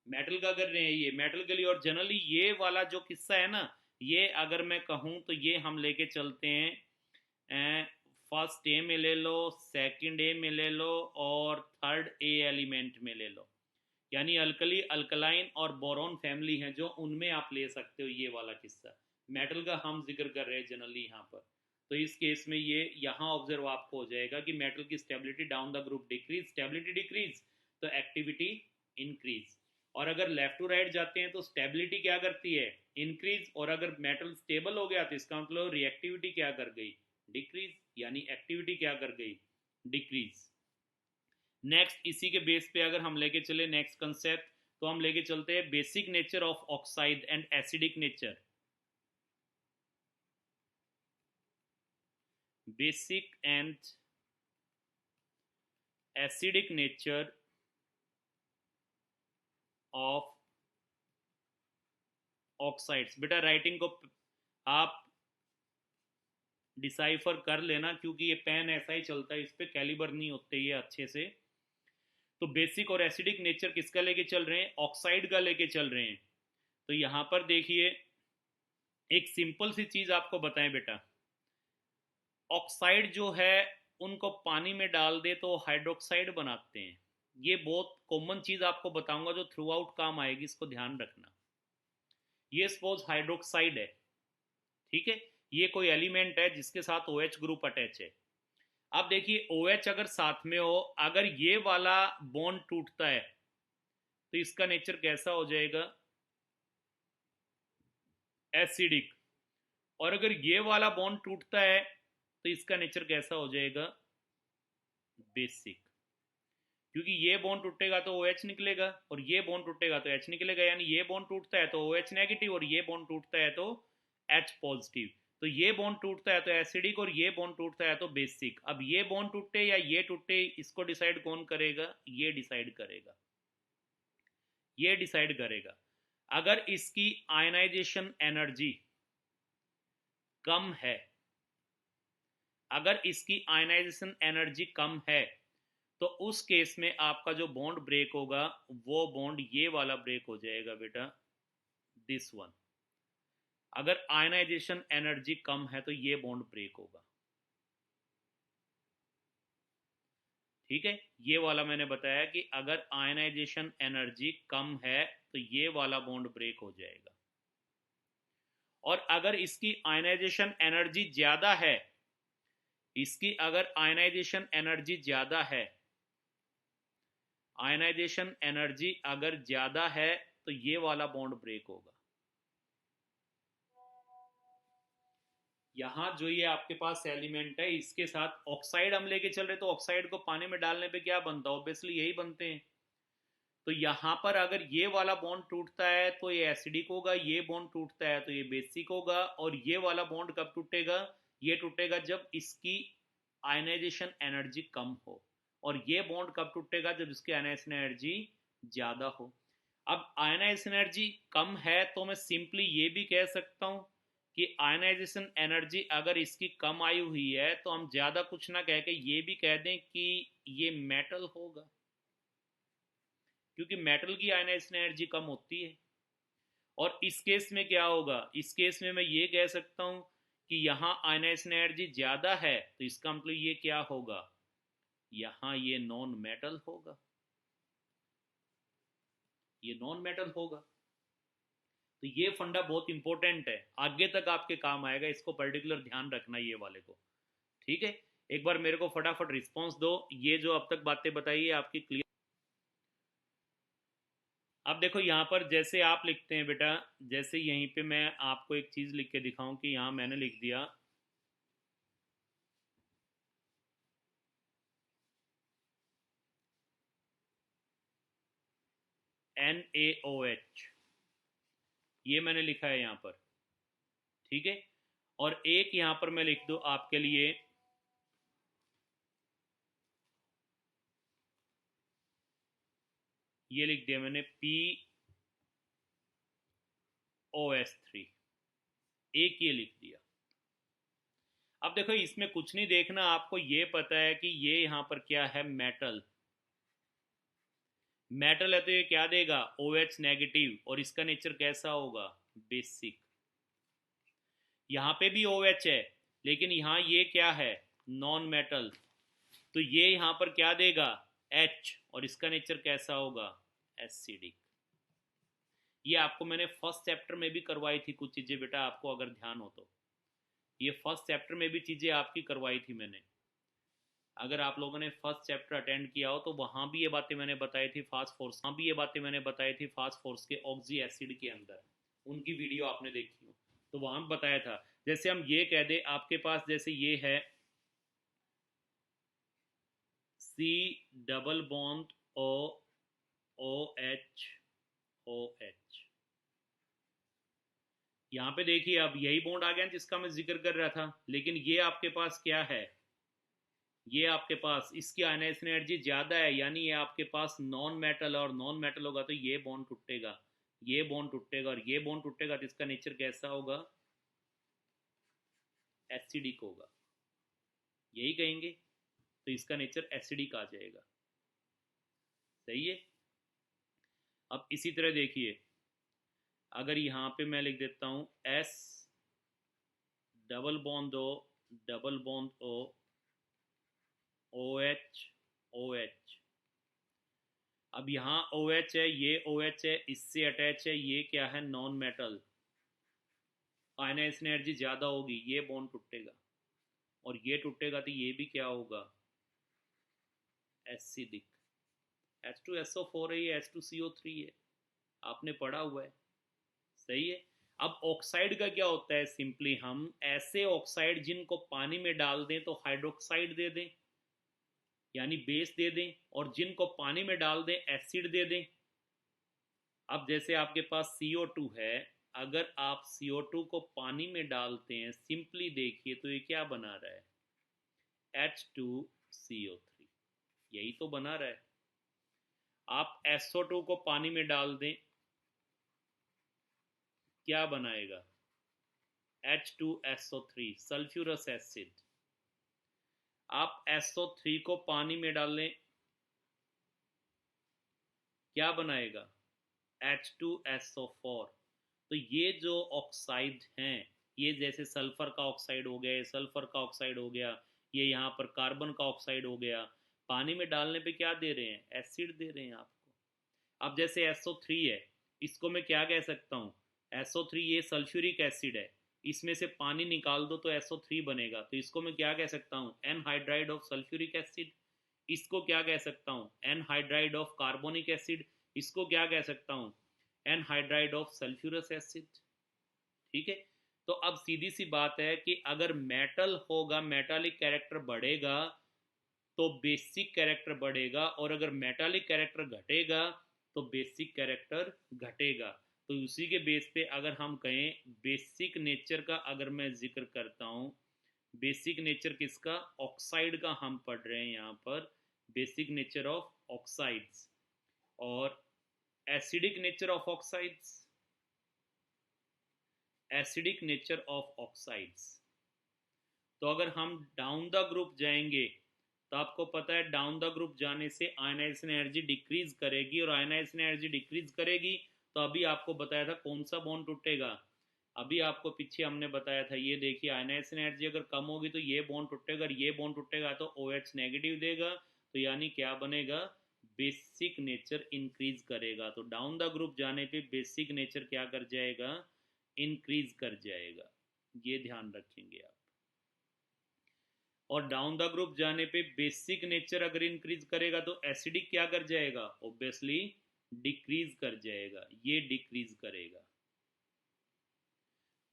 मेटल का कर रहे हैं ये मेटल के लिए। और जनरली ये वाला जो किस्सा है ना, ये अगर मैं कहूँ तो ये हम लेके चलते हैं फर्स्ट ए में ले लो, सेकंड ए में ले लो, और थर्ड ए एलिमेंट में ले लो, यानी अल्कली, अल्कलाइन और बोरॉन फैमिली हैं जो, उनमें आप ले सकते हो ये वाला किस्सा। मेटल का हम जिक्र कर रहे हैं जनरली यहाँ पर। तो इस केस में ये यहाँ ऑब्जर्व आपको हो जाएगा कि मेटल की stability down the group decrease, stability decrease तो एक्टिविटी इंक्रीज। और अगर लेफ्ट टू राइट जाते हैं तो स्टेबिलिटी क्या करती है, इंक्रीज। और अगर मेटल स्टेबल हो गया तो इसका मतलब रिएक्टिविटी क्या कर गई, डिक्रीज। यानी एक्टिविटी क्या कर गई, डिक्रीज। नेक्स्ट इसी के बेस पे अगर हम लेके चले नेक्स्ट कंसेप्ट, तो हम लेके चलते हैं basic nature of oxide and acidic nature. Basic and acidic nature of oxides. बेटा राइटिंग को आप डिसाइफर कर लेना, क्योंकि ये पेन ऐसा ही चलता है, इस पे कैलिबर नहीं होते ये अच्छे से। तो बेसिक और एसिडिक नेचर किसका लेके चल रहे हैं, ऑक्साइड का लेके चल रहे हैं। तो यहां पर देखिए एक सिंपल सी चीज आपको बताएं बेटा, ऑक्साइड जो है उनको पानी में डाल दे तो हाइड्रोक्साइड बनाते हैं। ये बहुत कॉमन चीज आपको बताऊंगा जो थ्रू आउट काम आएगी, इसको ध्यान रखना। ये सपोज हाइड्रोक्साइड है, ठीक है, ये कोई एलिमेंट है जिसके साथ OH ग्रुप अटैच है। अब देखिए OH अगर साथ में हो, अगर ये वाला बॉन्ड टूटता है तो इसका नेचर कैसा हो जाएगा, एसिडिक। और अगर ये वाला बॉन्ड टूटता है तो इसका नेचर कैसा हो जाएगा, बेसिक। क्योंकि ये बॉन्ड टूटेगा तो OH निकलेगा और ये बॉन्ड टूटेगा तो H निकलेगा, यानी ये बॉन्ड टूटता है तो OH नेगेटिव और ये बॉन्ड टूटता है तो H पॉजिटिव। तो ये बॉन्ड टूटता है तो एसिडिक और ये बॉन्ड टूटता है तो बेसिक। अब ये बॉन्ड टूटे या ये टूटे, इसको डिसाइड कौन करेगा, ये डिसाइड करेगा, ये डिसाइड करेगा। अगर इसकी आयनाइजेशन एनर्जी कम है, अगर इसकी आयनाइजेशन एनर्जी कम है तो उस केस में आपका जो बॉन्ड ब्रेक होगा वो बॉन्ड ये वाला ब्रेक हो जाएगा बेटा, दिस वन। अगर आयनाइजेशन एनर्जी कम है तो ये बॉन्ड ब्रेक होगा, ठीक है। ये वाला मैंने बताया कि अगर आयनाइजेशन एनर्जी कम है तो ये वाला बॉन्ड ब्रेक हो जाएगा। और अगर इसकी आयनाइजेशन एनर्जी ज्यादा है, इसकी अगर आयनाइजेशन एनर्जी ज्यादा है, आयनाइजेशन एनर्जी अगर ज्यादा है तो ये वाला बॉन्ड ब्रेक होगा। यहां जो ये आपके पास एलिमेंट है इसके साथ ऑक्साइड हम लेके चल रहे, तो ऑक्साइड को पानी में डालने पे क्या बनता है, ऑब्वियसली यही बनते हैं। तो यहां पर अगर ये वाला बॉन्ड टूटता है तो ये एसिडिक होगा, ये बॉन्ड टूटता है तो ये बेसिक होगा। और ये वाला बॉन्ड कब टूटेगा, ये टूटेगा जब इसकी आयनाइजेशन एनर्जी कम हो। और ये बॉन्ड कब टूटेगा, जब इसकी आयनाइजेशन एनर्जी ज्यादा हो। अब आयनाइजेशन एनर्जी कम है तो मैं सिंपली ये भी कह सकता हूं कि आयनाइजेशन एनर्जी अगर इसकी कम आई हुई है तो हम ज्यादा कुछ ना कह के ये भी कह दें कि ये मेटल होगा, क्योंकि मेटल की आयनाइजेशन एनर्जी कम होती है। और इस केस में क्या होगा, इस केस में मैं ये कह सकता हूं कि यहाँ आयनाइजेशन एनर्जी ज्यादा है तो इसका मतलब ये क्या होगा, यहाँ ये नॉन मेटल होगा, ये नॉन मेटल होगा। तो ये फंडा बहुत इंपॉर्टेंट है, आगे तक आपके काम आएगा, इसको पर्टिकुलर ध्यान रखना ये वाले को, ठीक है। एक बार मेरे को फटाफट रिस्पॉन्स दो, ये जो अब तक बातें बताई है आपकी क्लियर। अब देखो यहाँ पर जैसे आप लिखते हैं बेटा, जैसे यहीं पे मैं आपको एक चीज लिख के दिखाऊं कि यहाँ मैंने लिख दिया NaOH, ये मैंने लिखा है यहाँ पर, ठीक है। और एक यहाँ पर मैं लिख दूं आपके लिए ये लिख दिया मैंने POS3, एक ये लिख दिया। अब देखो इसमें कुछ नहीं देखना, आपको ये पता है कि ये यहाँ पर क्या है, मेटल। मेटल है तो ये क्या देगा, OH नेगेटिव, और इसका नेचर कैसा होगा, बेसिक। यहाँ पे भी OH है लेकिन यहाँ ये क्या है, नॉन मेटल, तो ये यहाँ पर क्या देगा, H, और इसका नेचर कैसा होगा, एसिडिक। ये आपको मैंने फर्स्ट चैप्टर में भी करवाई थी कुछ चीज़ें बेटा, आपको अगर ध्यान हो तो ये फर्स्ट चैप्टर में भी चीज़ें आपकी करवाई थी मैंने। अगर आप लोगों ने फर्स्ट चैप्टर अटेंड किया हो तो वहाँ भी ये बातें मैंने बताई थी, फास्ट फोर्स, वहाँ भी ये बातें मैंने बताई थी फास्ट फोर्स के ऑक्सी एसिड के अंदर, उनकी वीडियो आपने देखी हो तो वहाँ बताया था। जैसे हम ये कह दें आपके पास, जैसे ये है C double bond O OH OH। यहाँ पे देखिए अब यही बॉन्ड आ गया जिसका मैं जिक्र कर रहा था, लेकिन ये आपके पास क्या है, ये आपके पास इसकी आयनाइजेशन एनर्जी ज़्यादा है, यानी ये आपके पास नॉन मेटल, और नॉन मेटल होगा तो ये बॉन्ड टूटेगा, ये बॉन्ड टूटेगा और ये बॉन्ड टूटेगा, तो इसका नेचर कैसा होगा, एसिडिक होगा, यही कहेंगे, तो इसका नेचर एसिडिक आ जाएगा। सही है। अब इसी तरह देखिए, अगर यहाँ पे मैं लिख देता हूँ S double bond O double bond O OH OH। अब यहाँ OH है, ये OH है, इससे अटैच है, ये क्या है, नॉन मेटल, आयनाइजेशन एनर्जी ज़्यादा होगी, ये बॉन्ड टूटेगा, और ये टूटेगा तो ये भी क्या होगा, एसिडिक। H2SO4 है, ये H2CO3 है, आपने पढ़ा हुआ है। सही है। अब ऑक्साइड का क्या होता है, सिंपली हम ऐसे ऑक्साइड जिनको पानी में डाल दें तो हाइड्रोक्साइड दे दें, यानी बेस दे दें, और जिनको पानी में डाल दें एसिड दे दें। अब जैसे आपके पास CO2 है, अगर आप CO2 को पानी में डालते हैं, सिंपली देखिए तो ये क्या बना रहा है, H2CO3, यही तो बना रहा है। आप SO2 को पानी में डाल दें, क्या बनाएगा, H2SO3, सल्फ्यूरस एसिड। आप SO3 को पानी में डाल लें, क्या बनाएगा, H2SO4। तो ये जो ऑक्साइड हैं, ये जैसे सल्फर का ऑक्साइड हो गया, सल्फर का ऑक्साइड हो गया, ये यहाँ पर कार्बन का ऑक्साइड हो गया, पानी में डालने पे क्या दे रहे हैं, एसिड दे रहे हैं आपको। अब जैसे SO3 है, इसको मैं क्या कह सकता हूँ, SO3 ये सल्फ्यूरिक एसिड है, इसमें से पानी निकाल दो तो SO3 बनेगा, तो इसको मैं क्या कह सकता हूँ, एनहाइड्राइड ऑफ सल्फ्यूरिक एसिड। इसको क्या कह सकता हूँ, एनहाइड्राइड ऑफ कार्बोनिक एसिड। इसको क्या कह सकता हूँ, एनहाइड्राइड ऑफ सल्फ्यूरस एसिड। ठीक है। तो अब सीधी सी बात है कि अगर मेटल होगा, मेटालिक कैरेक्टर बढ़ेगा तो बेसिक कैरेक्टर बढ़ेगा, और अगर मेटालिक कैरेक्टर घटेगा तो बेसिक कैरेक्टर घटेगा। तो उसी के बेस पे अगर हम कहें बेसिक नेचर का, अगर मैं जिक्र करता हूँ, बेसिक नेचर किसका, ऑक्साइड का हम पढ़ रहे हैं यहाँ पर, बेसिक नेचर ऑफ ऑक्साइड्स और acidic nature of oxides, acidic nature of oxides. तो अगर हम डाउन द ग्रुप जाएंगे तो आपको पता है डाउन द ग्रुप जाने से आयनाइजेशन एनर्जी डिक्रीज करेगी, और आयनाइजेशन एनर्जी डिक्रीज करेगी तो अभी आपको बताया था कौन सा बॉन्ड टूटेगा, अभी आपको पीछे हमने बताया था, ये देखिए आयनाइजेशन एनर्जी अगर कम होगी तो ये बॉन्ड टूटेगा, और ये बॉन्ड टूटेगा तो OH नेगेटिव देगा, तो यानी क्या बनेगा, बेसिक नेचर इंक्रीज करेगा। तो डाउन द ग्रुप जाने पे बेसिक नेचर क्या कर जाएगा, इंक्रीज कर जाएगा, ये ध्यान रखेंगे आप। और डाउन द ग्रुप जाने पे बेसिक नेचर अगर इंक्रीज करेगा तो एसिडिक क्या कर जाएगा, ऑब्वियसली डिक्रीज कर जाएगा, ये डिक्रीज करेगा।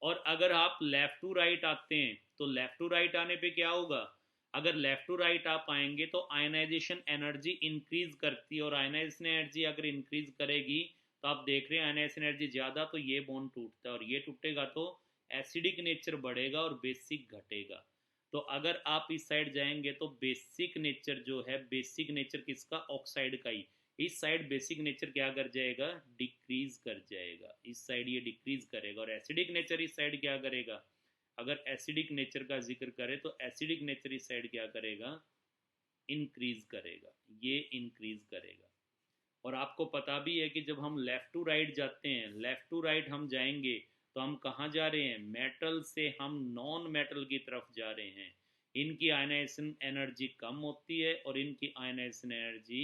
और अगर आप लेफ्ट टू राइट आते हैं तो लेफ्ट टू राइट आने पे क्या होगा, अगर लेफ्ट टू राइट आप आएंगे तो आयनाइजेशन एनर्जी इंक्रीज करती है, और आयनाइजेशन एनर्जी अगर इंक्रीज करेगी तो आप देख रहे हैं आयनाइजेशन एनर्जी ज़्यादा तो ये बॉन्ड टूटता है, और ये टूटेगा तो एसिडिक नेचर बढ़ेगा और बेसिक घटेगा। तो अगर आप इस साइड जाएंगे तो बेसिक नेचर जो है, बेसिक नेचर किसका, ऑक्साइड का ही, इस साइड बेसिक नेचर क्या कर जाएगा, डिक्रीज कर जाएगा, इस साइड ये डिक्रीज करेगा, और एसिडिक नेचर इस साइड क्या करेगा, अगर एसिडिक नेचर का जिक्र करें तो एसिडिक नेचर इस साइड क्या करेगा, इंक्रीज करेगा, ये इंक्रीज करेगा। और आपको पता भी है कि जब हम लेफ़्ट टू राइट जाते हैं, लेफ़्ट टू राइट हम जाएंगे तो हम कहाँ जा रहे हैं, मेटल से हम नॉन मेटल की तरफ जा रहे हैं। इनकी आयनाइजेशन एनर्जी कम होती है और इनकी आयनाइजेशन एनर्जी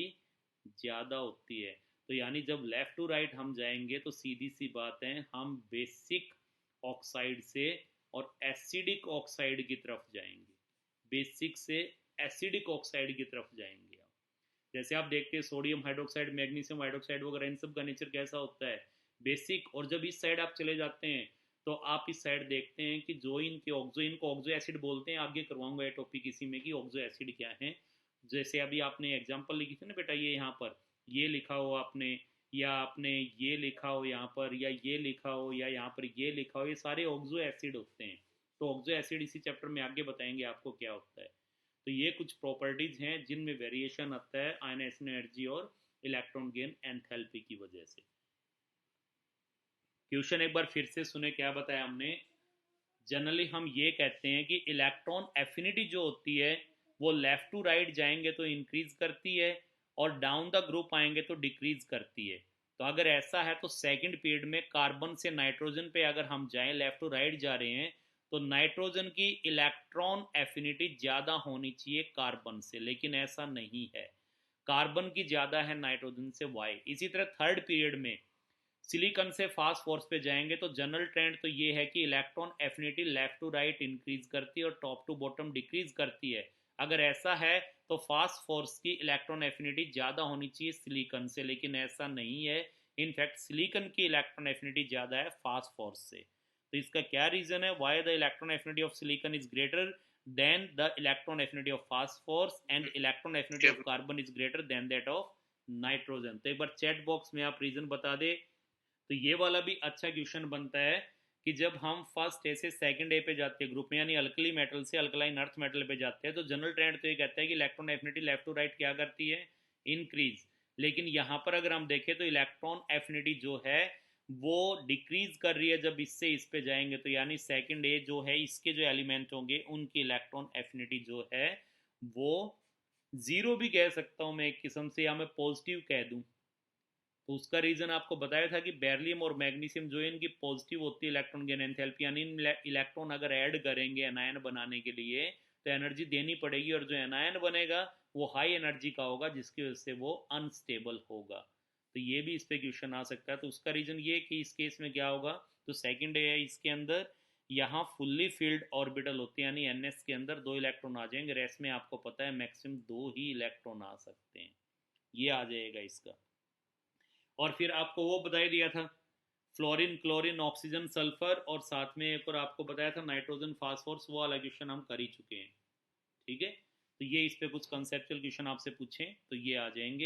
ज़्यादा होती है। तो यानी जब लेफ़्ट टू राइट हम जाएंगे तो सीधी सी बात है, हम बेसिक ऑक्साइड से और एसिडिक ऑक्साइड की तरफ जाएंगे, बेसिक से एसिडिक ऑक्साइड की तरफ जाएंगे। जैसे आप देखते हैं सोडियम हाइड्रोक्साइड, मैग्नीशियम हाइड्रोक्साइड वगैरह, इन सब का नेचर कैसा होता है, बेसिक। और जब इस साइड आप चले जाते हैं तो आप इस साइड देखते हैं कि जो इनके ऑक्सो, इनको ऑक्सो एसिड बोलते हैं, आगे करवाऊंगा ये टॉपिक इसी में कि ऑक्सो एसिड क्या है। जैसे अभी आपने एग्जांपल लिखी थी ना बेटा, ये यहाँ पर ये लिखा हो आपने, या आपने ये लिखा हो यहाँ पर, या ये लिखा हो, या यहाँ पर ये लिखा हो, ये सारे ऑक्सो एसिड होते हैं। तो ऑक्सो एसिड इसी चैप्टर में आगे बताएंगे आपको क्या होता है। तो ये कुछ प्रॉपर्टीज हैं जिनमें वेरिएशन आता है आयनाइजेशन एनर्जी और इलेक्ट्रॉन गेन एंथैल्पी की वजह से। क्वेश्चन एक बार फिर से सुने, क्या बताया हमने। जनरली हम ये कहते हैं कि इलेक्ट्रॉन एफिनिटी जो होती है वो लेफ्ट टू राइट जाएंगे तो इंक्रीज करती है, और डाउन द ग्रुप आएंगे तो डिक्रीज करती है। तो अगर ऐसा है तो सेकंड पीरियड में कार्बन से नाइट्रोजन पे अगर हम जाएं, लेफ्ट टू राइट जा रहे हैं, तो नाइट्रोजन की इलेक्ट्रॉन एफिनिटी ज़्यादा होनी चाहिए कार्बन से, लेकिन ऐसा नहीं है। कार्बन की ज़्यादा है नाइट्रोजन से, वाई। इसी तरह थर्ड पीरियड में सिलिकॉन से फास्ट फोर्स पे जाएंगे तो जनरल ट्रेंड तो ये है कि electron affinity left to right increase करती है और टॉप टू बॉटम डिक्रीज करती है। अगर ऐसा है तो फास्ट फोर्स की इलेक्ट्रॉन एफिनिटी ज़्यादा होनी चाहिए सिलिकॉन से, लेकिन ऐसा नहीं है। इनफैक्ट सिलिकॉन की इलेक्ट्रॉन एफिनिटी ज़्यादा है फास्ट फोर्स से। तो इसका क्या रीज़न है, why the electron affinity of silicon is greater than the electron affinity of fast force, and electron affinity of carbon is greater than that of nitrogen. तो एक बार chat box में आप reason बता दे। तो ये वाला भी अच्छा क्वेश्चन बनता है कि जब हम फर्स्ट ए से सेकंड ए पे जाते हैं ग्रुप में, यानी अल्कली मेटल से अल्कलाइन अर्थ मेटल पे जाते हैं, तो जनरल ट्रेंड तो ये कहता है कि electron affinity left to right क्या करती है, इंक्रीज। लेकिन यहाँ पर अगर हम देखें तो इलेक्ट्रॉन एफिनिटी जो है वो डिक्रीज कर रही है जब इससे इस पे जाएंगे। तो यानी सेकंड ए जो है, इसके जो एलिमेंट होंगे उनकी इलेक्ट्रॉन एफिनिटी जो है वो जीरो भी कह सकता हूँ मैं एक किस्म से, या मैं पॉजिटिव कह दूँ। तो उसका रीज़न आपको बताया था कि बेरिलियम और मैग्नीशियम जो है इनकी पॉजिटिव होती है इलेक्ट्रॉन गेन एंथैल्पी, यानी इलेक्ट्रॉन अगर ऐड करेंगे एनायन बनाने के लिए तो एनर्जी देनी पड़ेगी, और जो एनायन बनेगा वो हाई एनर्जी का होगा जिसकी वजह से वो अनस्टेबल होगा। तो ये भी इस पे क्वेश्चन आ सकता है। तो उसका रीज़न ये कि इस केस में क्या होगा, तो सेकेंड है इसके अंदर यहाँ फुल्ली फील्ड ऑर्बिटल होते हैं, यानी एनएस के अंदर 2 इलेक्ट्रॉन आ जाएंगे, रेस्ट में आपको पता है मैक्सिमम 2 ही इलेक्ट्रॉन आ सकते हैं। ये आ जाएगा इसका। और फिर आपको वो बता दिया था फ्लोरीन, क्लोरीन, ऑक्सीजन, सल्फर, और साथ में एक और आपको बताया था नाइट्रोजन, फास्फोरस। वो वाला क्वेश्चन हम कर ही चुके हैं। ठीक है, तो ये इस पे कुछ कंसेप्चुअल क्वेश्चन आपसे पूछें तो ये आ जाएंगे।